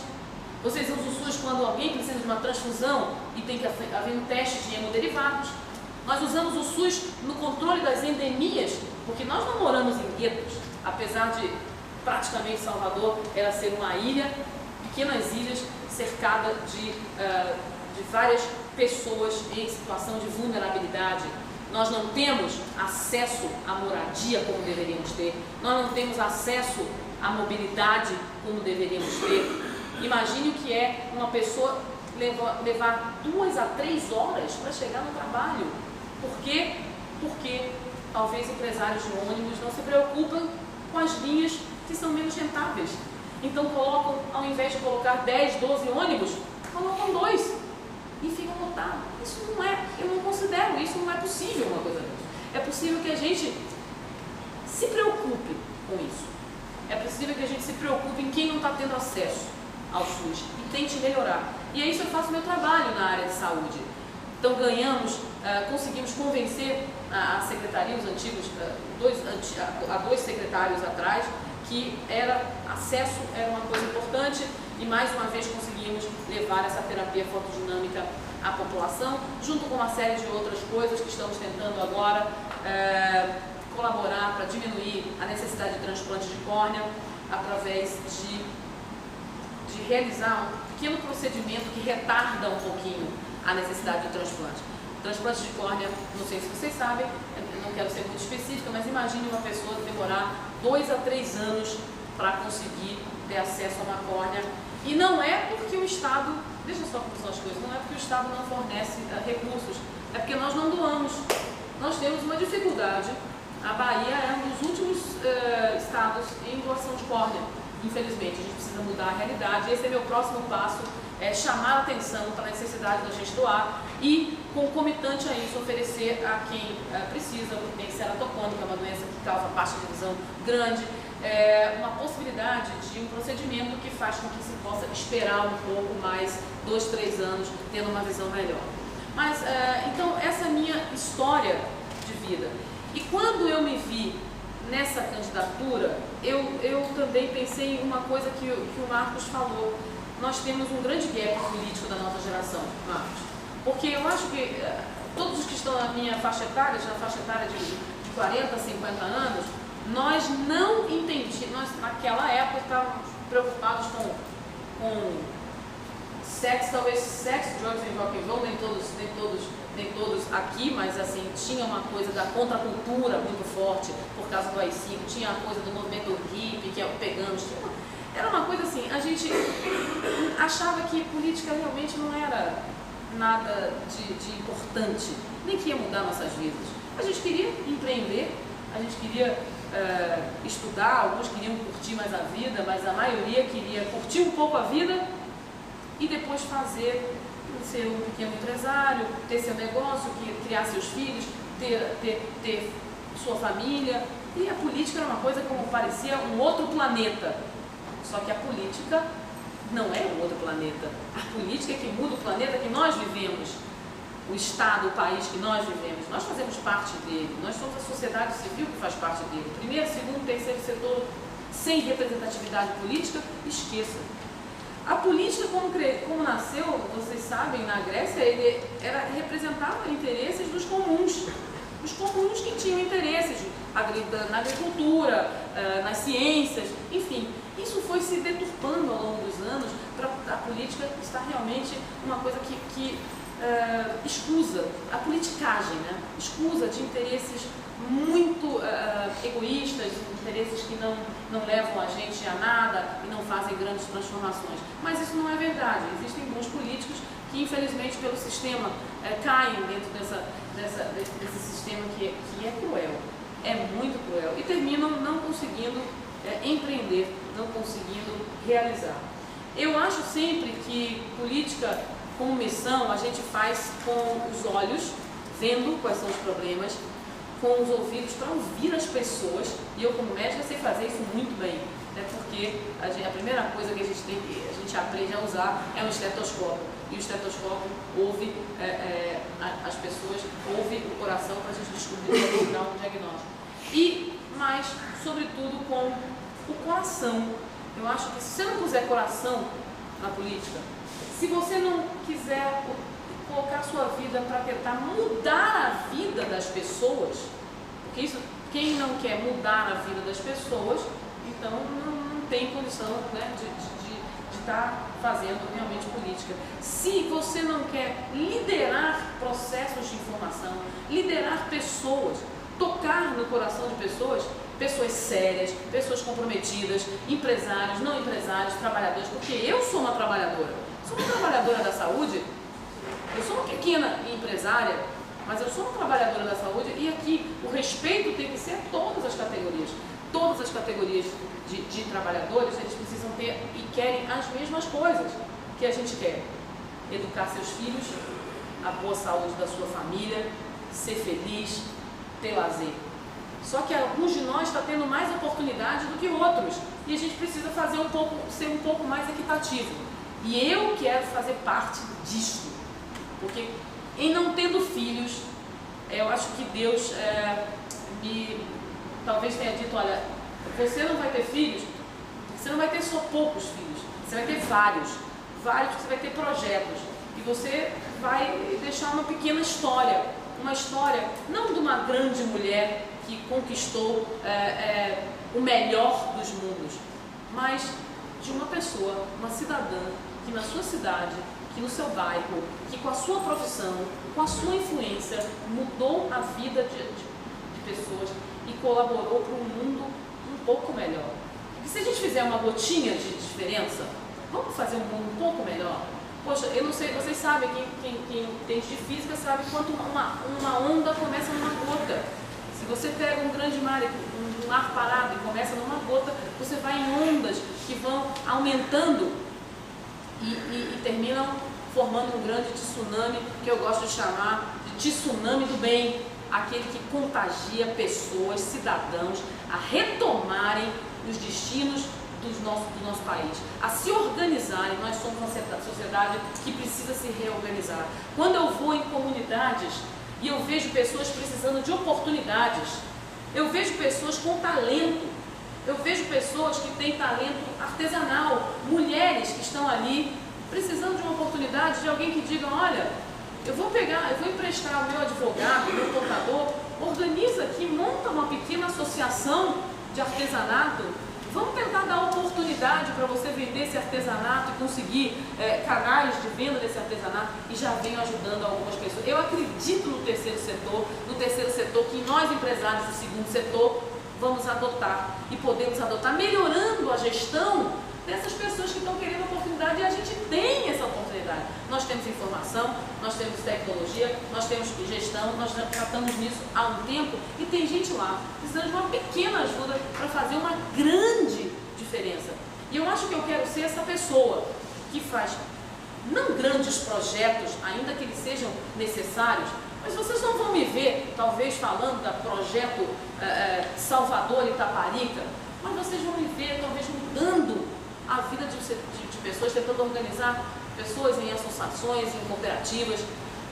B: Vocês usam o SUS quando alguém precisa de uma transfusão e tem que haver um teste de hemoderivados. Nós usamos o SUS no controle das endemias, porque nós não moramos em guetos, apesar de praticamente Salvador ela ser uma ilha, pequenas ilhas cercada de várias pessoas em situação de vulnerabilidade. Nós não temos acesso à moradia como deveríamos ter, nós não temos acesso à mobilidade como deveríamos ter. Imagine o que é uma pessoa levar 2 a 3 horas para chegar no trabalho. Por quê? Porque talvez empresários de ônibus não se preocupam com as linhas que são menos rentáveis. Então colocam, ao invés de colocar 10, 12 ônibus, colocam 2 e ficam lotados. Isso não é, eu não considero, isso não é possível uma coisa dessa. É possível que a gente se preocupe com isso. É possível que a gente se preocupe em quem não está tendo acesso ao SUS e tente melhorar. E é isso que eu faço meu trabalho na área de saúde. Então conseguimos convencer a secretaria, os antigos, há 2 secretários atrás, que acesso era uma coisa importante e mais uma vez conseguimos levar essa terapia fotodinâmica à população, junto com uma série de outras coisas que estamos tentando agora colaborar para diminuir a necessidade de transplante de córnea através de realizar um pequeno procedimento que retarda um pouquinho a necessidade do transplante. Transplante de córnea, não sei se vocês sabem, eu não quero ser muito específica, mas imagine uma pessoa demorar 2 a 3 anos para conseguir ter acesso a uma córnea. E não é porque o Estado, deixa eu só pensar as coisas, não é porque o Estado não fornece recursos, é porque nós não doamos. Nós temos uma dificuldade. A Bahia é um dos últimos estados em doação de córnea. Infelizmente, a gente precisa mudar a realidade. Esse é meu próximo passo, é chamar a atenção para a necessidade da gente doar e, concomitante a isso, oferecer a quem precisa, tem ceratocone, que é uma doença que causa baixa de visão grande, uma possibilidade de um procedimento que faz com que se possa esperar um pouco mais, 2, 3 anos, tendo uma visão melhor. Mas, então, essa é a minha história de vida. E quando eu me vi nessa candidatura, eu também pensei em uma coisa que o Marcos falou. Nós temos um grande gap político da nossa geração, Marcos. Porque eu acho que todos os que estão na minha faixa etária, na faixa etária de 40, 50 anos, nós não entendíamos, nós naquela época estávamos preocupados com sexo, talvez sexo, drugs e rock and roll, nem todos aqui, mas assim, tinha uma coisa da contracultura muito forte por causa do AI-5, tinha a coisa do movimento hippie, que é o pegamos, era uma coisa assim, a gente achava que política realmente não era nada de importante, nem que ia mudar nossas vidas. A gente queria empreender, a gente queria estudar, alguns queriam curtir mais a vida, mas a maioria queria curtir um pouco a vida e depois ser um pequeno empresário, ter seu negócio, criar seus filhos, ter sua família. E a política era uma coisa como parecia um outro planeta. Só que a política não é um outro planeta. A política é que muda o planeta que nós vivemos. O Estado, o país que nós vivemos. Nós fazemos parte dele. Nós somos a sociedade civil que faz parte dele. Primeiro, segundo, terceiro setor, sem representatividade política, esqueça. A política, como nasceu, vocês sabem, na Grécia, ele representava interesses dos comuns. Os comuns que tinham interesses na agricultura, nas ciências, enfim. Isso foi se deturpando ao longo dos anos para a política estar realmente uma coisa que escusa, a politicagem, né? Escusa de interesses muito egoístas, interesses que não levam a gente a nada e não fazem grandes transformações. Mas isso não é verdade. Existem bons políticos que, infelizmente, pelo sistema, caem dentro desse sistema que é cruel, é muito cruel, e terminam não conseguindo empreender, não conseguindo realizar. Eu acho sempre que política como missão a gente faz com os olhos, vendo quais são os problemas, com os ouvidos para ouvir as pessoas, e eu como médica sei fazer isso muito bem, né? Porque a primeira coisa que a gente aprende a usar é um estetoscópio, e o estetoscópio ouve as pessoas, ouve o coração para a gente descobrir, dar um diagnóstico. Mas, sobretudo, com o coração. Eu acho que se você não puser coração na política, se você não quiser colocar a sua vida para tentar mudar a vida das pessoas, porque isso, quem não quer mudar a vida das pessoas, então não tem condição, né, de estar fazendo realmente política. Se você não quer liderar processos de informação, liderar pessoas, tocar no coração de pessoas sérias, pessoas comprometidas, empresários, não empresários, trabalhadores, porque eu sou uma trabalhadora, sou uma trabalhadora da saúde, eu sou uma pequena empresária, mas eu sou uma trabalhadora da saúde, e aqui o respeito tem que ser a todas as categorias. todas as categorias de trabalhadores, eles precisam ter e querem as mesmas coisas que a gente quer. Educar seus filhos, a boa saúde da sua família, ser feliz, ter lazer. Só que alguns de nós estão tendo mais oportunidade do que outros e a gente precisa ser um pouco mais equitativo. E eu quero fazer parte disso, porque em não tendo filhos, eu acho que Deus talvez tenha dito, olha, você não vai ter filhos, você não vai ter só poucos filhos, você vai ter vários, você vai ter projetos e você vai deixar uma pequena história, uma história não de uma grande mulher que conquistou o melhor dos mundos, mas de uma pessoa, uma cidadã que na sua cidade, que no seu bairro, que com a sua profissão, com a sua influência, mudou a vida de pessoas e colaborou para um mundo um pouco melhor. E se a gente fizer uma gotinha de diferença, vamos fazer um mundo um pouco melhor? Poxa, eu não sei, vocês sabem, quem entende de física sabe quanto uma onda começa numa gota. Se você pega um grande mar, um mar parado e começa numa gota, você vai em ondas que vão aumentando e terminam formando um grande tsunami, que eu gosto de chamar de tsunami do bem, aquele que contagia pessoas, cidadãos, a retomarem os destinos do nosso país, a se organizarem. Nós somos uma sociedade que precisa se reorganizar. Quando eu vou em comunidades e eu vejo pessoas precisando de oportunidades, eu vejo pessoas com talento, eu vejo pessoas que têm talento artesanal, mulheres que estão ali precisando de uma oportunidade, de alguém que diga, olha, eu vou emprestar o meu advogado, o meu contador, organiza aqui, monta uma pequena associação de artesanato, vamos tentar dar oportunidade para você vender esse artesanato e conseguir canais de venda desse artesanato, e já venho ajudando algumas pessoas. Eu acredito no terceiro setor que nós empresários do segundo setor vamos adotar e podemos adotar, melhorando a gestão dessas pessoas que estão querendo oportunidade, e a gente tem essa oportunidade. Nós temos informação, nós temos tecnologia, nós temos gestão, nós tratamos nisso há um tempo e tem gente lá precisando de uma pequena ajuda para fazer uma grande diferença. E eu acho que eu quero ser essa pessoa que faz não grandes projetos, ainda que eles sejam necessários, mas vocês não vão me ver, talvez, falando do projeto Salvador Itaparica, mas vocês vão me ver, talvez, mudando a vida de pessoas, tentando organizar pessoas em associações, em cooperativas,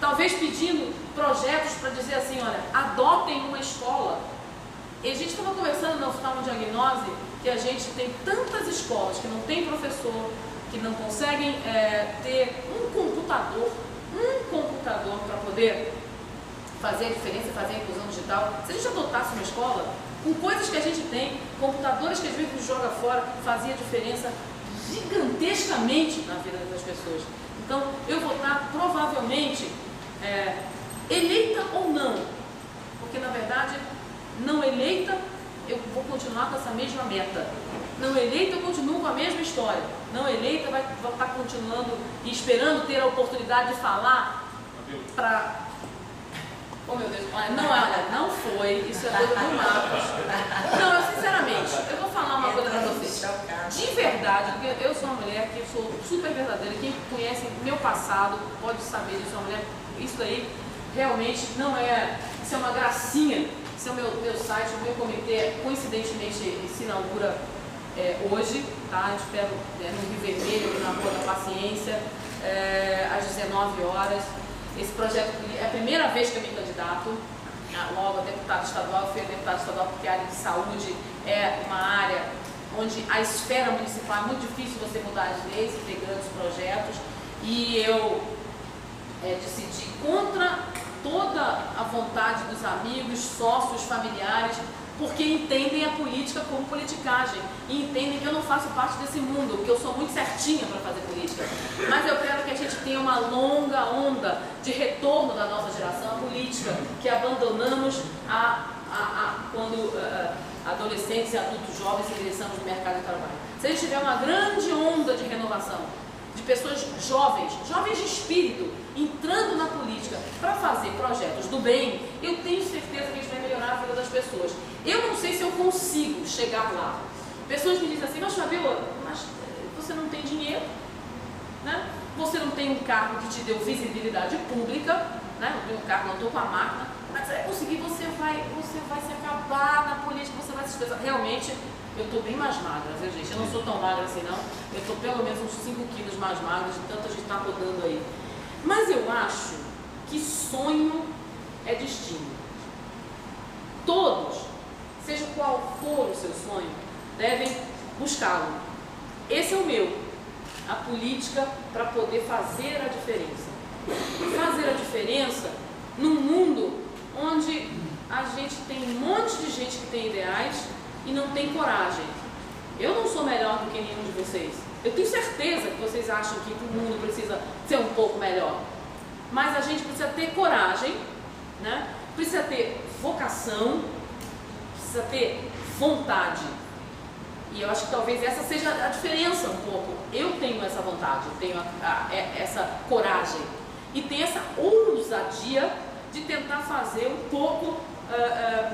B: talvez pedindo projetos para dizer assim, olha, adotem uma escola. E a gente estava conversando no oftalmodiagnose que a gente tem tantas escolas que não tem professor, que não conseguem ter um computador para poder fazer a diferença, fazer a inclusão digital. Se a gente adotasse uma escola com coisas que a gente tem, computadores que às vezes joga fora, fazia diferença gigantescamente na vida das pessoas. Então, eu vou estar provavelmente eleita ou não, porque na verdade, não eleita, eu vou continuar com essa mesma meta. Não eleita, eu continuo com a mesma história. Não eleita, vai estar continuando e esperando ter a oportunidade de falar para... Oh meu Deus, não foi, isso é coisa do Marcos. Não, eu sinceramente, eu vou falar uma coisa para vocês. De verdade, porque eu sou uma mulher que eu sou super verdadeira, quem conhece meu passado pode saber disso, uma mulher, isso aí realmente não é, isso é uma gracinha, isso é o meu site, o meu comitê, coincidentemente se inaugura hoje, tá? Eu espero no Rio Vermelho, na Rua da Paciência, às 19 horas. Esse projeto é a primeira vez que eu me candidato, logo a deputado estadual. Eu fui deputado estadual porque a área de saúde é uma área onde a esfera municipal é muito difícil você mudar as leis e ter grandes projetos. E eu decidi contra toda a vontade dos amigos, sócios, familiares, porque entendem a política como politicagem e entendem que eu não faço parte desse mundo, porque eu sou muito certinha para fazer política. Mas eu quero que a gente tenha uma longa onda de retorno da nossa geração à política, que abandonamos quando adolescentes e adultos jovens ingressamos no mercado de trabalho. Se a gente tiver uma grande onda de renovação, de pessoas jovens de espírito, entrando na política para fazer projetos do bem, eu tenho certeza que a gente vai melhorar a vida das pessoas. Eu não sei se eu consigo chegar lá. Pessoas me dizem assim, mas Fabiola, mas você não tem dinheiro, né? Você não tem um cargo que te deu visibilidade pública, né? Não tenho um cargo, não estou com a máquina, mas você vai conseguir, você vai se acabar na política, você vai se expressar. Realmente, eu estou bem mais magra, viu, gente? Eu não sou tão magra assim, não. Eu estou pelo menos uns 5 quilos mais magra de tanto a gente está rodando aí. Mas eu acho que sonho é destino. Todos, seja qual for o seu sonho, devem buscá-lo. Esse é o meu. A política para poder fazer a diferença. Fazer a diferença num mundo onde a gente tem um monte de gente que tem ideais e não tem coragem. Eu não sou melhor do que nenhum de vocês. Eu tenho certeza que vocês acham que o mundo precisa ser um pouco melhor. Mas a gente precisa ter coragem, né? Precisa ter vocação, precisa ter vontade. E eu acho que talvez essa seja a diferença um pouco. Eu tenho essa vontade, eu tenho essa coragem e tenho essa ousadia de tentar fazer um pouco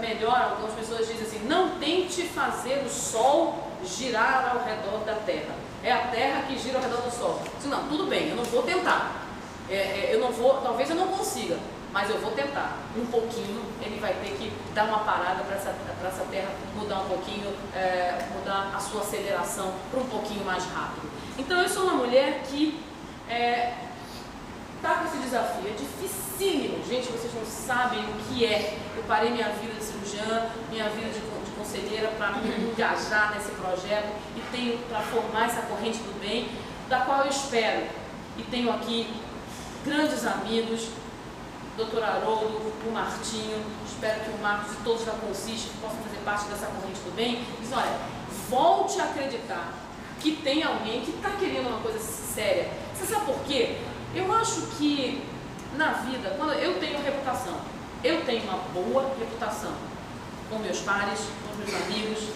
B: melhor. Algumas pessoas dizem assim, não tente fazer o Sol girar ao redor da Terra. É a Terra que gira ao redor do Sol. Disse, não, tudo bem, eu não vou tentar. Talvez eu não consiga, mas eu vou tentar. Um pouquinho, ele vai ter que dar uma parada para essa Terra mudar um pouquinho, mudar a sua aceleração para um pouquinho mais rápido. Então eu sou uma mulher que está com esse desafio, é dificílimo, gente, vocês não sabem o que é. Eu parei minha vida de cirurgiã, minha vida de conselheira para me engajar nesse projeto e tenho para formar essa corrente do bem, da qual eu espero. E tenho aqui grandes amigos, Dr. Haroldo, o Martinho, espero que o Marcos e todos da Consiste possam fazer parte dessa corrente do bem. Diz, olha, volte a acreditar que tem alguém que está querendo uma coisa séria. Você sabe por quê? Eu acho que na vida, quando eu tenho reputação, eu tenho uma boa reputação com meus pares, com os meus amigos,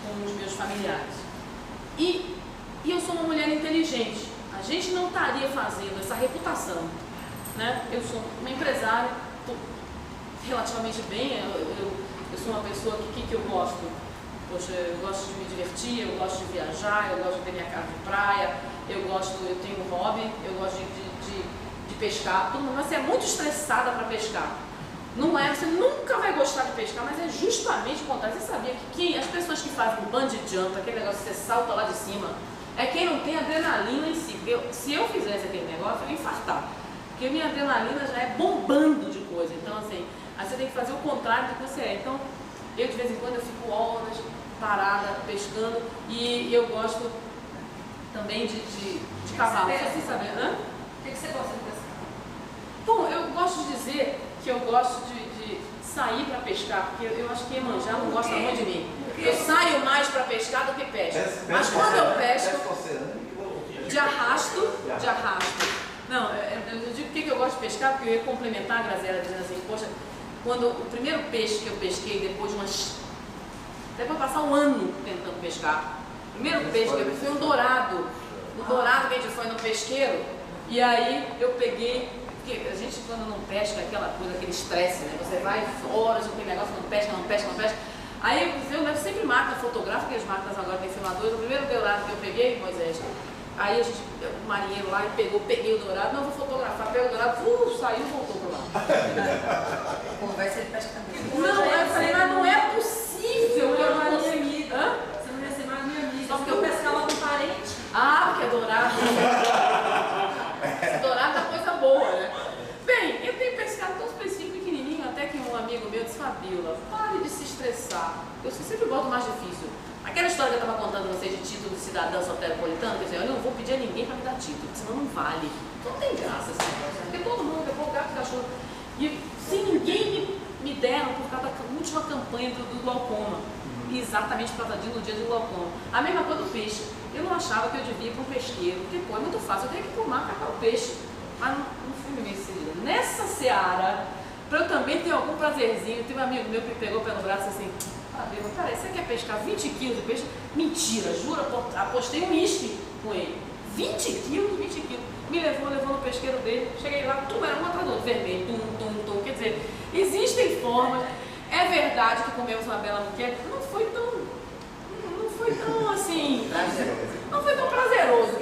B: com os meus familiares. E eu sou uma mulher inteligente. A gente não estaria fazendo essa reputação, né? Eu sou uma empresária, estou relativamente bem, eu sou uma pessoa que eu gosto. Poxa, eu gosto de me divertir, eu gosto de viajar, eu gosto de ter minha casa de praia, eu tenho um hobby, eu gosto de pescar. Todo mundo, você é muito estressada para pescar. Não é, você nunca vai gostar de pescar, mas é justamente o contrário. Você sabia que as pessoas que fazem o bungee jump, aquele negócio que você salta lá de cima, é quem não tem adrenalina em si. Se eu fizesse aquele negócio, eu ia infartar. Porque minha adrenalina já é bombando de coisa. Então, assim, aí você tem que fazer o contrário do que você é. Então, eu de vez em quando eu fico horas parada, pescando, e eu gosto também de cavalo. Você sabe, hã?
C: O que você gosta de pescar?
B: Bom, eu gosto de dizer que eu gosto de sair para pescar, porque eu acho que Iemanjá não gosta muito de mim. Eu saio mais para pescar do que pesco. Mas quando eu pesco, de arrasto. Não, eu digo por que eu gosto de pescar, porque eu ia complementar a Graziela dizendo assim, poxa, quando o primeiro peixe que eu pesquei, depois de passar um ano tentando pescar, o primeiro peixe que eu pesquei foi um dourado. O dourado que a gente foi no pesqueiro, e aí eu peguei, porque a gente quando não pesca, aquela coisa, aquele estresse, né? Você vai horas com aquele negócio, não pesca. Aí eu sempre máquina fotográfica, as máquinas agora tem filmadores. O primeiro dourado que eu peguei, Moisés, aí o marinheiro lá peguei o dourado, não, vou fotografar, pego o dourado, saiu e voltou para lá.
C: Conversa de pesca também.
B: Não, eu falei, mas não é possível que eu não consegui. Hã?
C: Você não ia ser mais minha amiga.
B: Só porque
C: eu pescava com parente.
B: Ah, porque é dourado. Dourado é coisa boa, né? Bem, eu tenho pescado tão específico, pequenininho, até que um amigo meu disse, Fabiola, pare de se estressar. Eu sempre boto o mais difícil. Aquela história que eu estava contando a vocês de título de cidadão soteropolitano, quer dizer, eu não vou pedir a ninguém para me dar título, senão não vale. Não tem graça esse negócio, porque todo mundo, depois o gato e o cachorro. E se ninguém me deram por causa da última campanha do glaucoma, exatamente por causa no dia do glaucoma. A mesma coisa do peixe. Eu não achava que eu devia ir para um pesqueiro, porque pô, é muito fácil, eu tenho que ir para o mar catar o peixe. Mas não fui me decidir. Nessa seara, para eu também ter algum prazerzinho, tem um amigo meu que pegou pelo braço assim, Fabiola, peraí, você quer pescar 20 quilos de peixe? Mentira, juro, apostei um uísque com ele. 20 quilos. Me levou no pesqueiro dele, cheguei lá, era um atrás do outro, vermelho, quer dizer, existem formas, é verdade que comemos uma bela muqueca, não foi tão assim, não foi tão prazeroso,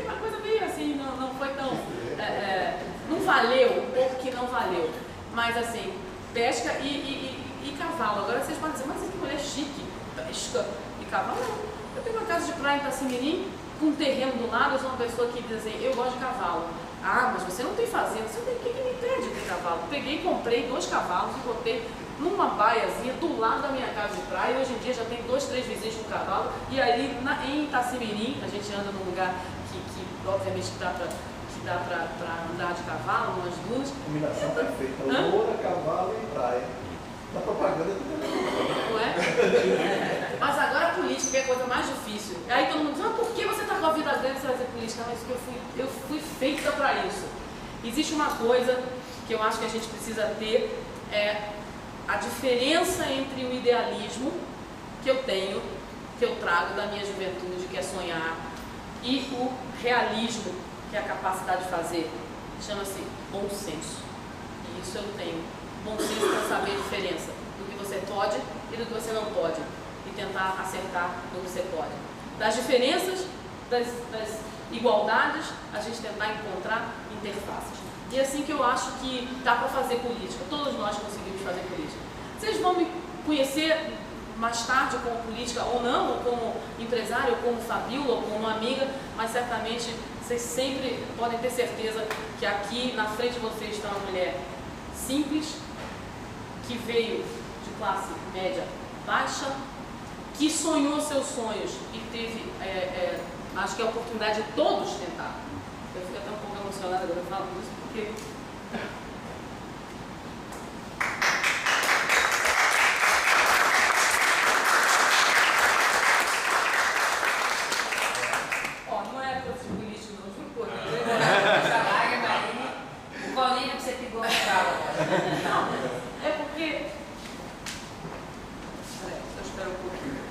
B: uma coisa meio assim, não foi tão, não valeu, um pouco que não valeu, mas assim, pesca e cavalo. Agora vocês podem dizer, mas que mulher chique, pesca e cavalo. Não. Eu tenho uma casa de praia em Itacimirim, com um terreno do lado. Eu sou uma pessoa que diz assim, eu gosto de cavalo. Ah, mas você não tem fazenda, o que me impede de ter cavalo? Peguei e comprei 2 cavalos e botei numa baiazinha do lado da minha casa de praia. E hoje em dia já tem 2, 3 vizinhos com cavalo. E aí em Itacimirim, a gente anda num lugar que obviamente dá para andar de cavalo, umas dunas.
D: Combinação perfeita, loura, cavalo e praia. Na propaganda
B: não é? Mas agora a política é a coisa mais difícil. Aí todo mundo diz, por que você está com a vida grande, você vai fazer política? Mas eu fui feita para isso. Existe uma coisa que eu acho que a gente precisa ter, é a diferença entre o idealismo que eu tenho, que eu trago da minha juventude, que é sonhar, e o realismo, que é a capacidade de fazer. Chama-se bom senso. E isso eu tenho. Bom senso para saber a diferença do que você pode e do que você não pode, e tentar acertar no que você pode. Das diferenças, das igualdades, a gente tentar encontrar interfaces. E é assim que eu acho que dá para fazer política. Todos nós conseguimos fazer política. Vocês vão me conhecer mais tarde como política ou não, ou como empresário, ou como Fabíola, ou como amiga, mas certamente vocês sempre podem ter certeza que aqui na frente de vocês está uma mulher simples, que veio de classe média baixa, que sonhou seus sonhos e teve, acho que a oportunidade de todos tentar. Eu fico até um pouco emocionada quando eu falo isso, porque não é para os políticos, não, juro por Deus.
C: O bolinho que você pegou no calo.
B: Não, é porque... Só espera um pouquinho.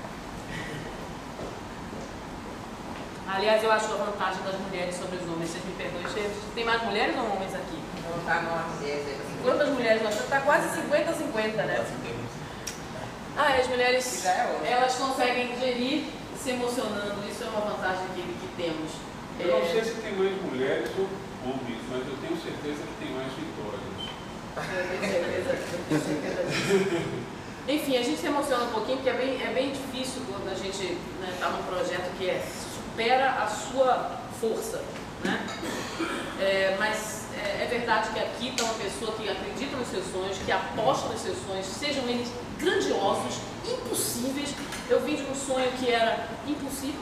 B: Aliás, eu acho a vantagem das mulheres sobre os homens. Vocês me perdoem, tem mais mulheres ou homens aqui?
C: Não tá não.
B: Quantas mulheres nós temos? Está quase 50-50, né? As mulheres, elas conseguem gerir se emocionando. Isso é uma vantagem que temos.
A: Eu não sei se tem mais mulheres ou homens, mas eu tenho certeza que tem mais vitórias.
B: Eu tenho certeza disso. Enfim, a gente se emociona um pouquinho, porque é bem difícil quando a gente está num projeto que supera a sua força, né? Mas é verdade que aqui está uma pessoa que acredita nos seus sonhos, que aposta nos seus sonhos, sejam eles grandiosos, impossíveis. Eu vim de um sonho que era impossível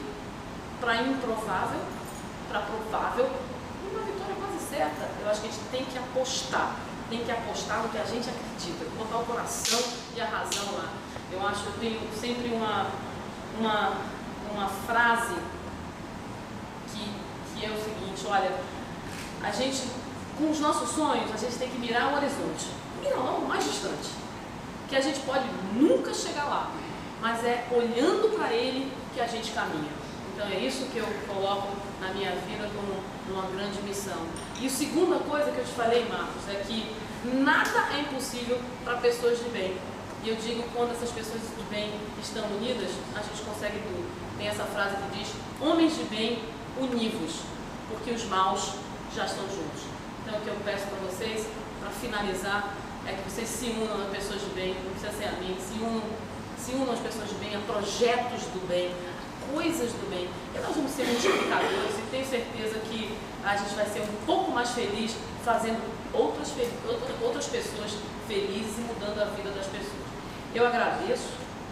B: para improvável, para provável, e uma vitória quase certa. Eu acho que a gente tem que apostar no que a gente acredita, botar o coração e a razão lá. Eu acho que eu tenho sempre uma frase que é o seguinte: olha, a gente, com os nossos sonhos, a gente tem que mirar o horizonte, mirar lá o mais distante, que a gente pode nunca chegar lá, mas é olhando para ele que a gente caminha. Então é isso que eu coloco na minha vida como uma grande missão. E a segunda coisa que eu te falei, Marcos, é que nada é impossível para pessoas de bem. E eu digo, quando essas pessoas de bem estão unidas, a gente consegue tudo. Tem essa frase que diz: homens de bem, univos, porque os maus já estão juntos. Então o que eu peço para vocês, para finalizar, é que vocês se unam a pessoas de bem, não precisa ser a mim, se unam as pessoas de bem, a projetos do bem, coisas do bem, e nós vamos ser multiplicadores, e tenho certeza que a gente vai ser um pouco mais feliz fazendo outras pessoas felizes e mudando a vida das pessoas. Eu agradeço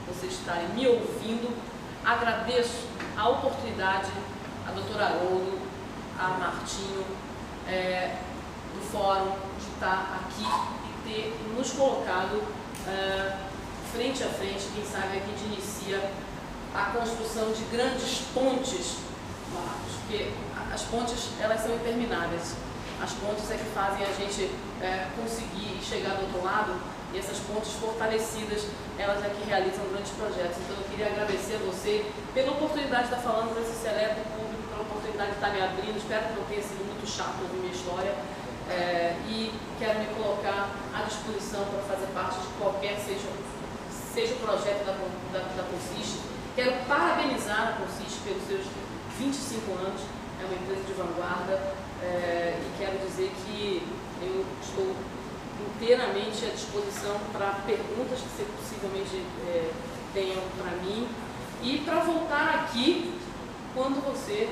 B: vocês estarem me ouvindo, agradeço a oportunidade, a doutora Haroldo, a Martinho, do fórum, de estar aqui e ter nos colocado frente a frente, quem sabe aqui a gente inicia a construção de grandes pontes, Marcos, porque as pontes, elas são intermináveis. As pontes é que fazem a gente conseguir chegar do outro lado, e essas pontes fortalecidas, elas é que realizam grandes projetos. Então eu queria agradecer a você pela oportunidade de estar falando para esse seleto público, pela oportunidade de estar me abrindo, espero que não tenha sido muito chato ouvir minha história. E quero me colocar à disposição para fazer parte de qualquer seja o projeto da Consiste. Quero parabenizar a Consiste pelos seus 25 anos, é uma empresa de vanguarda, e quero dizer que eu estou inteiramente à disposição para perguntas que você possivelmente tenham para mim e para voltar aqui quando você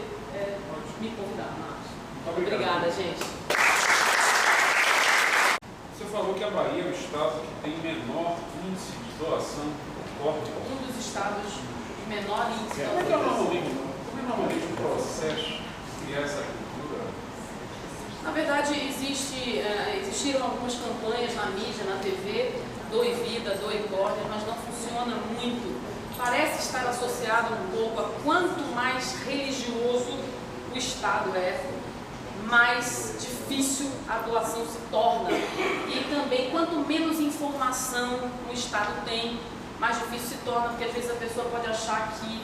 B: me convidar, Marcos. Obrigada, gente.
A: Você falou que a Bahia é o estado que tem menor índice de doação por corte.
B: Um dos estados de menor índice.
A: Como é normalmente o processo de criar essa cultura?
B: Na verdade, existiram algumas campanhas na mídia, na TV, doe vida, doe córnea, mas não funciona muito. Parece estar associado um pouco a quanto mais religioso o Estado é, mais difícil a doação se torna. E também, quanto menos informação o Estado tem, mais difícil se torna, porque às vezes a pessoa pode achar que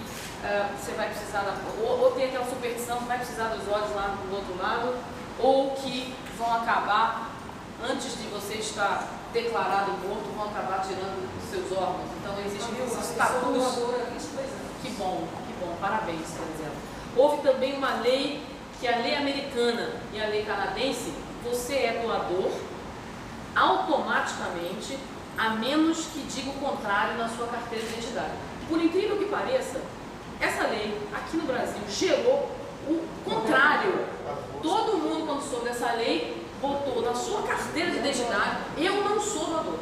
B: você vai precisar, ou tem aquela superstição que vai precisar dos olhos lá do outro lado, ou que vão acabar, antes de você estar declarado morto, vão acabar tirando os seus órgãos. Então existem esses tabus. Que bom, parabéns, por exemplo. Houve também uma lei, que é a lei americana e a lei canadense, você é doador automaticamente, a menos que diga o contrário na sua carteira de identidade. Por incrível que pareça, essa lei aqui no Brasil gerou o contrário. Todo mundo, quando soube dessa lei, botou na sua carteira de identidade: eu não sou doador.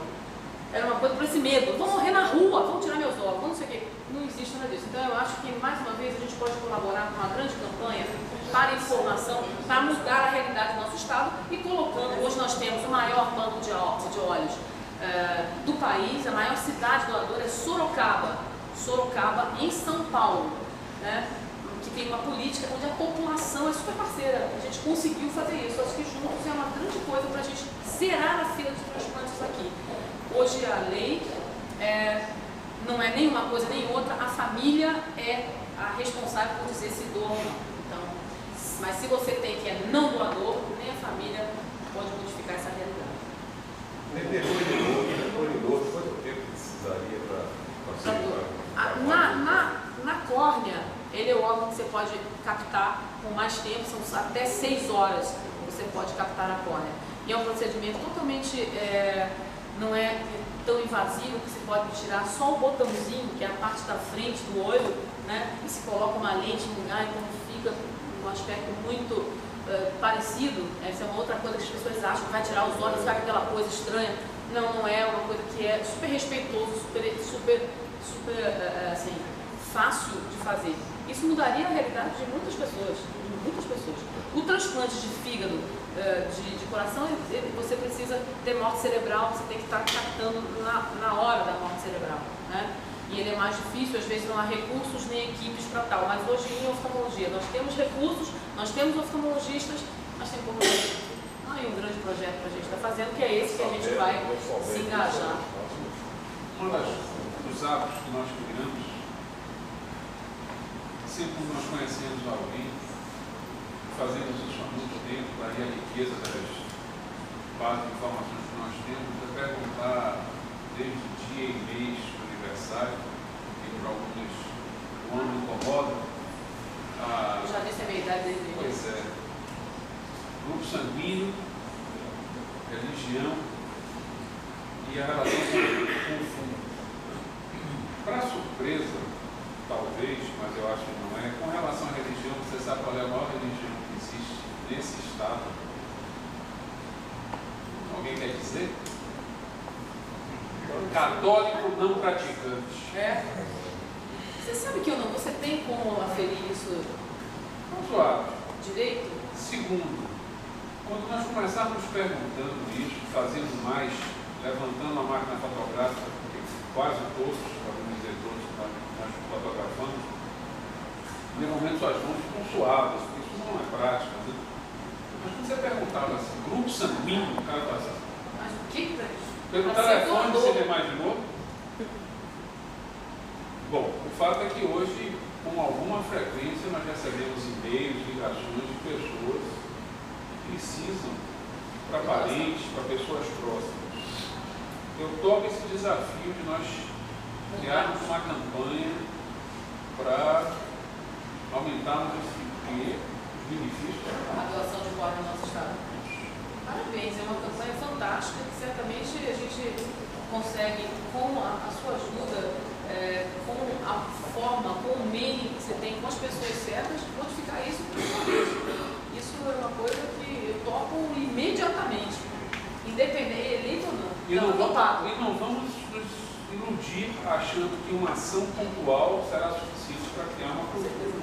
B: Era uma coisa por esse medo: vou morrer na rua, vão tirar meus órgãos, não sei o quê. Não existe nada disso. Então eu acho que, mais uma vez, a gente pode colaborar com uma grande campanha para informação, para mudar a realidade do nosso estado e colocando. Hoje nós temos o maior banco de olhos do país, a maior cidade doadora é Sorocaba, em São Paulo, né? Que tem uma política onde a população é super parceira. A gente conseguiu fazer isso. Acho que juntos é uma grande coisa para a gente zerar a fila de transplantes aqui. Hoje a lei não é nem uma coisa nem outra, a família é a responsável por dizer se doa ou não. Então, mas se você tem que é não doador, nem a família pode modificar essa realidade.
E: Quanto tempo precisaria para
B: Na córnea, ele é o órgão que você pode captar com mais tempo, são até 6 horas você pode captar a córnea. E é um procedimento totalmente, não é tão invasivo, que você pode tirar só o botãozinho, que é a parte da frente do olho, né? E se coloca uma lente no lugar, então fica um aspecto muito parecido. Essa é uma outra coisa que as pessoas acham, que vai tirar os olhos, fica aquela coisa estranha. Não é uma coisa que é super respeitoso, super assim, fácil de fazer. Isso mudaria a realidade de muitas pessoas. O transplante de fígado, de coração, você precisa ter morte cerebral, você tem que estar captando na hora da morte cerebral, né? E ele é mais difícil, às vezes não há recursos nem equipes para tal. Mas hoje em oftalmologia nós temos recursos, nós temos oftalmologistas, mas tem pouco tempo. Aí um grande projeto que a gente está fazendo, que é esse que a gente vai se engajar.
A: Um dos hábitos que nós criamos, sempre que nós conhecemos alguém, fazemos isso há muito tempo, para a riqueza das bases de informações que nós temos, é perguntar desde dia e mês do aniversário, que para alguns o ano incomoda.
B: Eu já disse a minha idade desde o início.
A: Pois é. Grupo sanguíneo, religião e a relação com o fundo. Para surpresa, talvez, mas eu acho que não é, com relação à religião, você sabe qual é a maior religião que existe nesse estado? Alguém quer dizer? Católico não praticante.
B: Você sabe que eu não, você tem como aferir isso
A: Razoável.
B: direito?
A: Segundo, quando nós começarmos perguntando isso, fazendo mais, levantando a máquina fotográfica, porque quase todos, para não dizer todos, nós fotografamos, normalmente suas mãos ficam suaves, porque isso não é prático. Né? Mas quando você perguntava assim, grupo sanguíneo, o cara fala assim,
B: Mas o que é isso?
A: pelo telefone você imaginou? Bom, o fato é que hoje, com alguma frequência, nós recebemos e-mails, ligações indicações de pessoas que precisam, para parentes, para pessoas próximas. Eu tomo esse desafio de nós criarmos uma campanha para aumentarmos os benefícios.
B: A doação de corte no nosso estado. Parabéns, é uma campanha fantástica que certamente a gente consegue, com a sua ajuda, com a forma, com o meio que você tem, com as pessoas certas, modificar isso por uma vez. Isso é uma coisa que eu topo imediatamente, independente, eleito ou não.
A: E não vamos nos iludir achando que uma ação pontual será suficiente para criar uma cultura.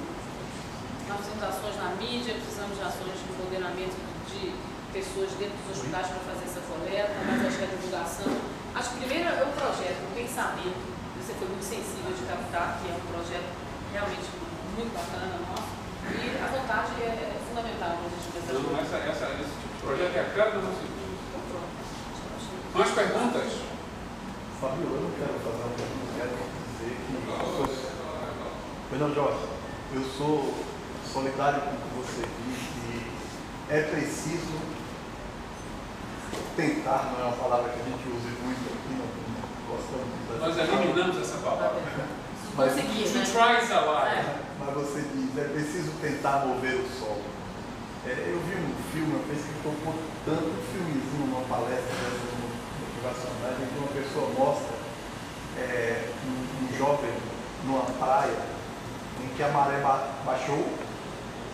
B: Nós precisamos de ações na mídia, precisamos de ações de empoderamento de pessoas dentro dos hospitais para fazer essa coleta, mas acho que a divulgação. Acho que primeiro é o projeto, o pensamento. Você foi muito sensível de captar, que é um projeto realmente muito bacana nosso. E a vontade é fundamental para a gente pensar.
A: Então, esse tipo de projeto é a cara da nossa empresa. Mais perguntas?
D: Fabio, eu não quero fazer uma pergunta, eu quero dizer que Fernando Jorge, eu sou solidário com o que você disse e é preciso tentar, não é uma palavra que a gente use muito aqui, não gostamos muito.
A: Nós eliminamos essa palavra.
D: Mas,
B: conseguir, né?
A: To try is a lie.
D: mas você diz, é preciso tentar mover o sol. Eu vi um filme, uma vez que tocou tanto filmezinho numa palestra dessas motivacionais, em que uma pessoa mostra um jovem numa praia em que a maré baixou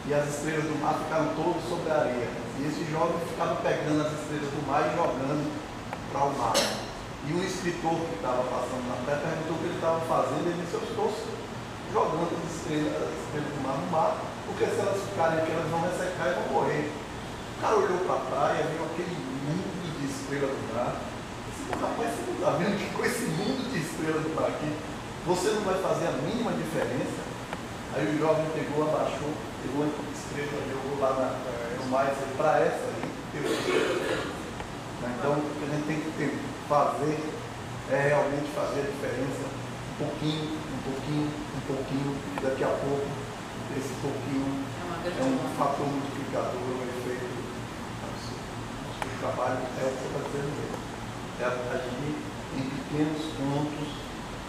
D: e as estrelas do mar ficaram todas sobre a areia. E esse jovem ficava pegando as estrelas do mar e jogando para o mar. E um escritor que estava passando na praia perguntou o que ele estava fazendo, ele disse, eu estou jogando as estrelas do mar no mar, porque se elas ficarem aqui, elas vão ressecar e vão morrer. O cara olhou para a praia, viu aquele mundo de estrelas do mar. Disse, rapaz, você não está vendo que com esse mundo de estrelas do mar aqui, você não vai fazer a mínima diferença? Aí o jovem pegou, abaixou, pegou uma estrela, jogou lá no mar e disse, para essa aí, eu fiz. Então, o que a gente tem que fazer é realmente fazer a diferença, um pouquinho, e daqui a pouco, esse pouquinho é um fator multiplicador, um efeito absurdo. O trabalho é o que você está dizendo mesmo. É agir em pequenos pontos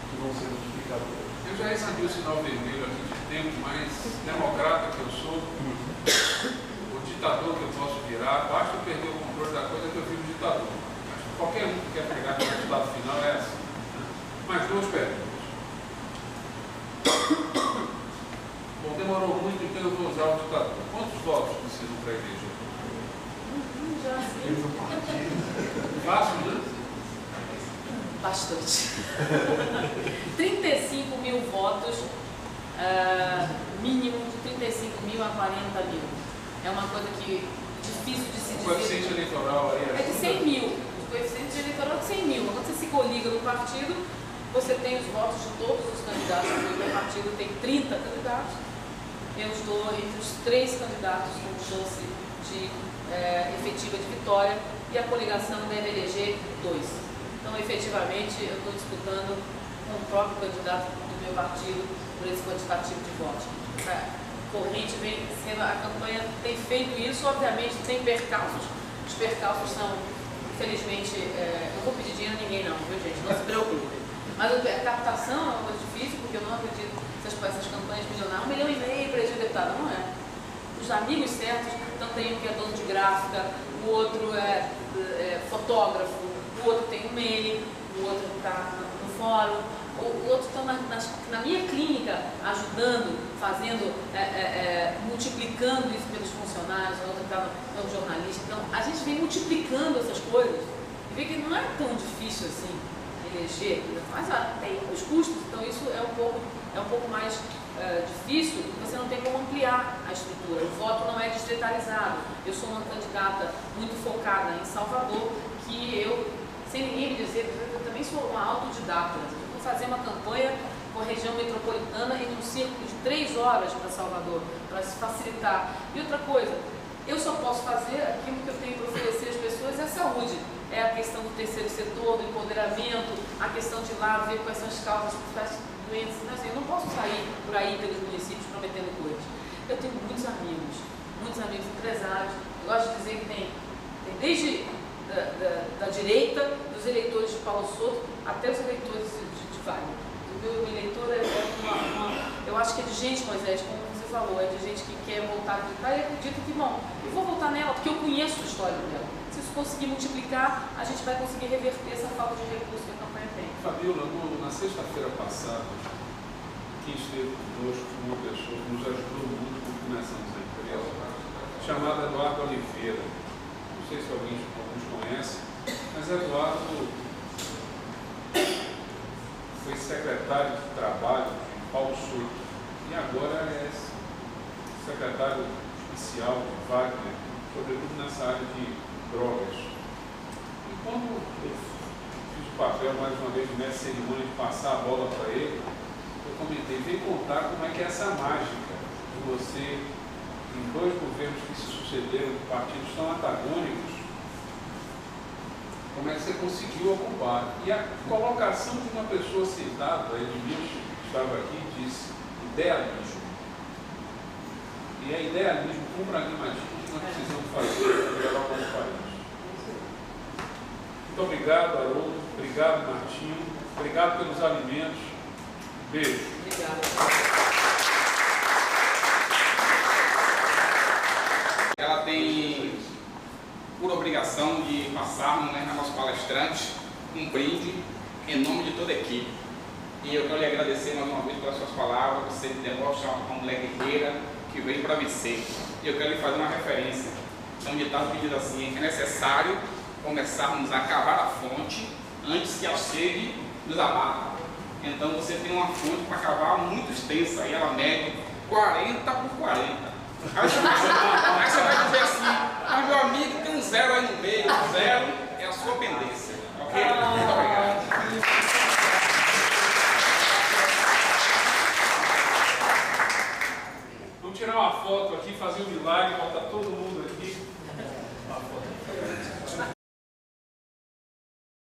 D: que vão ser multiplicadores.
A: Eu já recebi o sinal vermelho há muito tempo, mas democrata que eu sou, o ditador que eu posso virar, basta eu perder o controle da coisa que eu viro ditador. Acho que qualquer um que quer pegar o resultado final é assim. Mais duas perguntas. Bom, demorou muito, então eu vou usar o ditador. Quantos votos precisam para a igreja? Fácil, né?
B: Bastante. 35 mil votos, mínimo de 35 mil a 40 mil. É uma coisa que difícil de se dizer.
A: O coeficiente eleitoral aí
B: é de 100 mil. O coeficiente eleitoral é de 100 mil. Quando você se coliga no partido, você tem os votos de todos os candidatos. O meu partido tem 30 candidatos. Eu estou entre os 3 candidatos com chance de efetiva de vitória e a coligação deve eleger 2. Então, efetivamente, eu estou disputando com o próprio candidato do meu partido por esse quantitativo de votos. A corrente vem sendo, a campanha tem feito isso, obviamente tem percalços. Os percalços são, infelizmente, não vou pedir dinheiro a ninguém não, viu gente? Não se preocupe. Mas a captação é uma coisa difícil, porque eu não acredito que essas campanhas milionárias, 1,5 milhão para eleger deputado, não é. Os amigos certos, então tem um que é dono de gráfica, o outro é fotógrafo, o outro tem um mail, o outro está no fórum, o outro está na minha clínica ajudando, fazendo, multiplicando isso pelos funcionários, o outro está no jornalista. Então, a gente vem multiplicando essas coisas e vê que não é tão difícil assim eleger, mas tem os custos, então isso é um pouco mais difícil, porque você não tem como ampliar a estrutura. O voto não é distritalizado. Eu sou uma candidata muito focada em Salvador, que eu, sem ninguém me dizer, eu também sou uma autodidata. Eu vou fazer uma campanha com a região metropolitana em um círculo de 3 horas para Salvador, para se facilitar. E outra coisa, eu só posso fazer aquilo que eu tenho para oferecer às pessoas, é a saúde. É a questão do terceiro setor, do empoderamento, a questão de ir lá ver quais são as causas das doenças. Assim, eu não posso sair por aí pelos municípios prometendo coisas. Eu tenho muitos amigos muitos amigos empresários. Eu gosto de dizer que tem desde da direita, dos eleitores de Paulo Souto, até os eleitores de Wagner. O meu eleitor eu acho que é de gente, Moisés, como você falou, é de gente que quer voltar a acreditar e acredita que, bom, eu vou voltar nela porque eu conheço a história dela. Se isso conseguir multiplicar, a gente vai conseguir reverter essa falta de recurso que a campanha tem.
A: Fabiola, na sexta-feira passada, quem esteve conosco foi uma pessoa que nos ajudou muito quando começamos a empresa, chamada Eduardo Oliveira. Não sei se alguns conhecem, mas Eduardo foi secretário de Trabalho de Paulo Souto e agora é secretário especial de Wagner, sobretudo nessa área de drogas. E quando eu fiz o papel, mais uma vez, de mestre de cerimônia, de passar a bola para ele, eu comentei, vem contar como é que é essa mágica de você, em dois governos que se sucederam, de partidos tão antagônicos, como é que você conseguiu ocupar. E a colocação de uma pessoa citada, Edmilson, que estava aqui, disse idealismo. E é idealismo com pragmatismo que nós precisamos fazer para melhorar o nosso país. Muito obrigado, Haroldo. Obrigado, Martinho. Obrigado pelos alimentos. Beijo.
B: Obrigada.
F: Ela tem por obrigação de passarmos, né, a nosso palestrante um brinde em nome de toda a equipe. E eu quero lhe agradecer mais uma vez pelas suas palavras. Você demonstra uma mulher guerreira que veio para vencer. E eu quero lhe fazer uma referência. Então, um ditado que diz assim: é necessário começarmos a cavar a fonte antes que a sede nos abata. Então, você tem uma fonte para cavar muito extensa, e ela mede 40 por 40. Aí você vai dizer assim: mas meu amigo, tem um zero aí no meio. O zero é a sua pendência. Ok? Muito obrigado.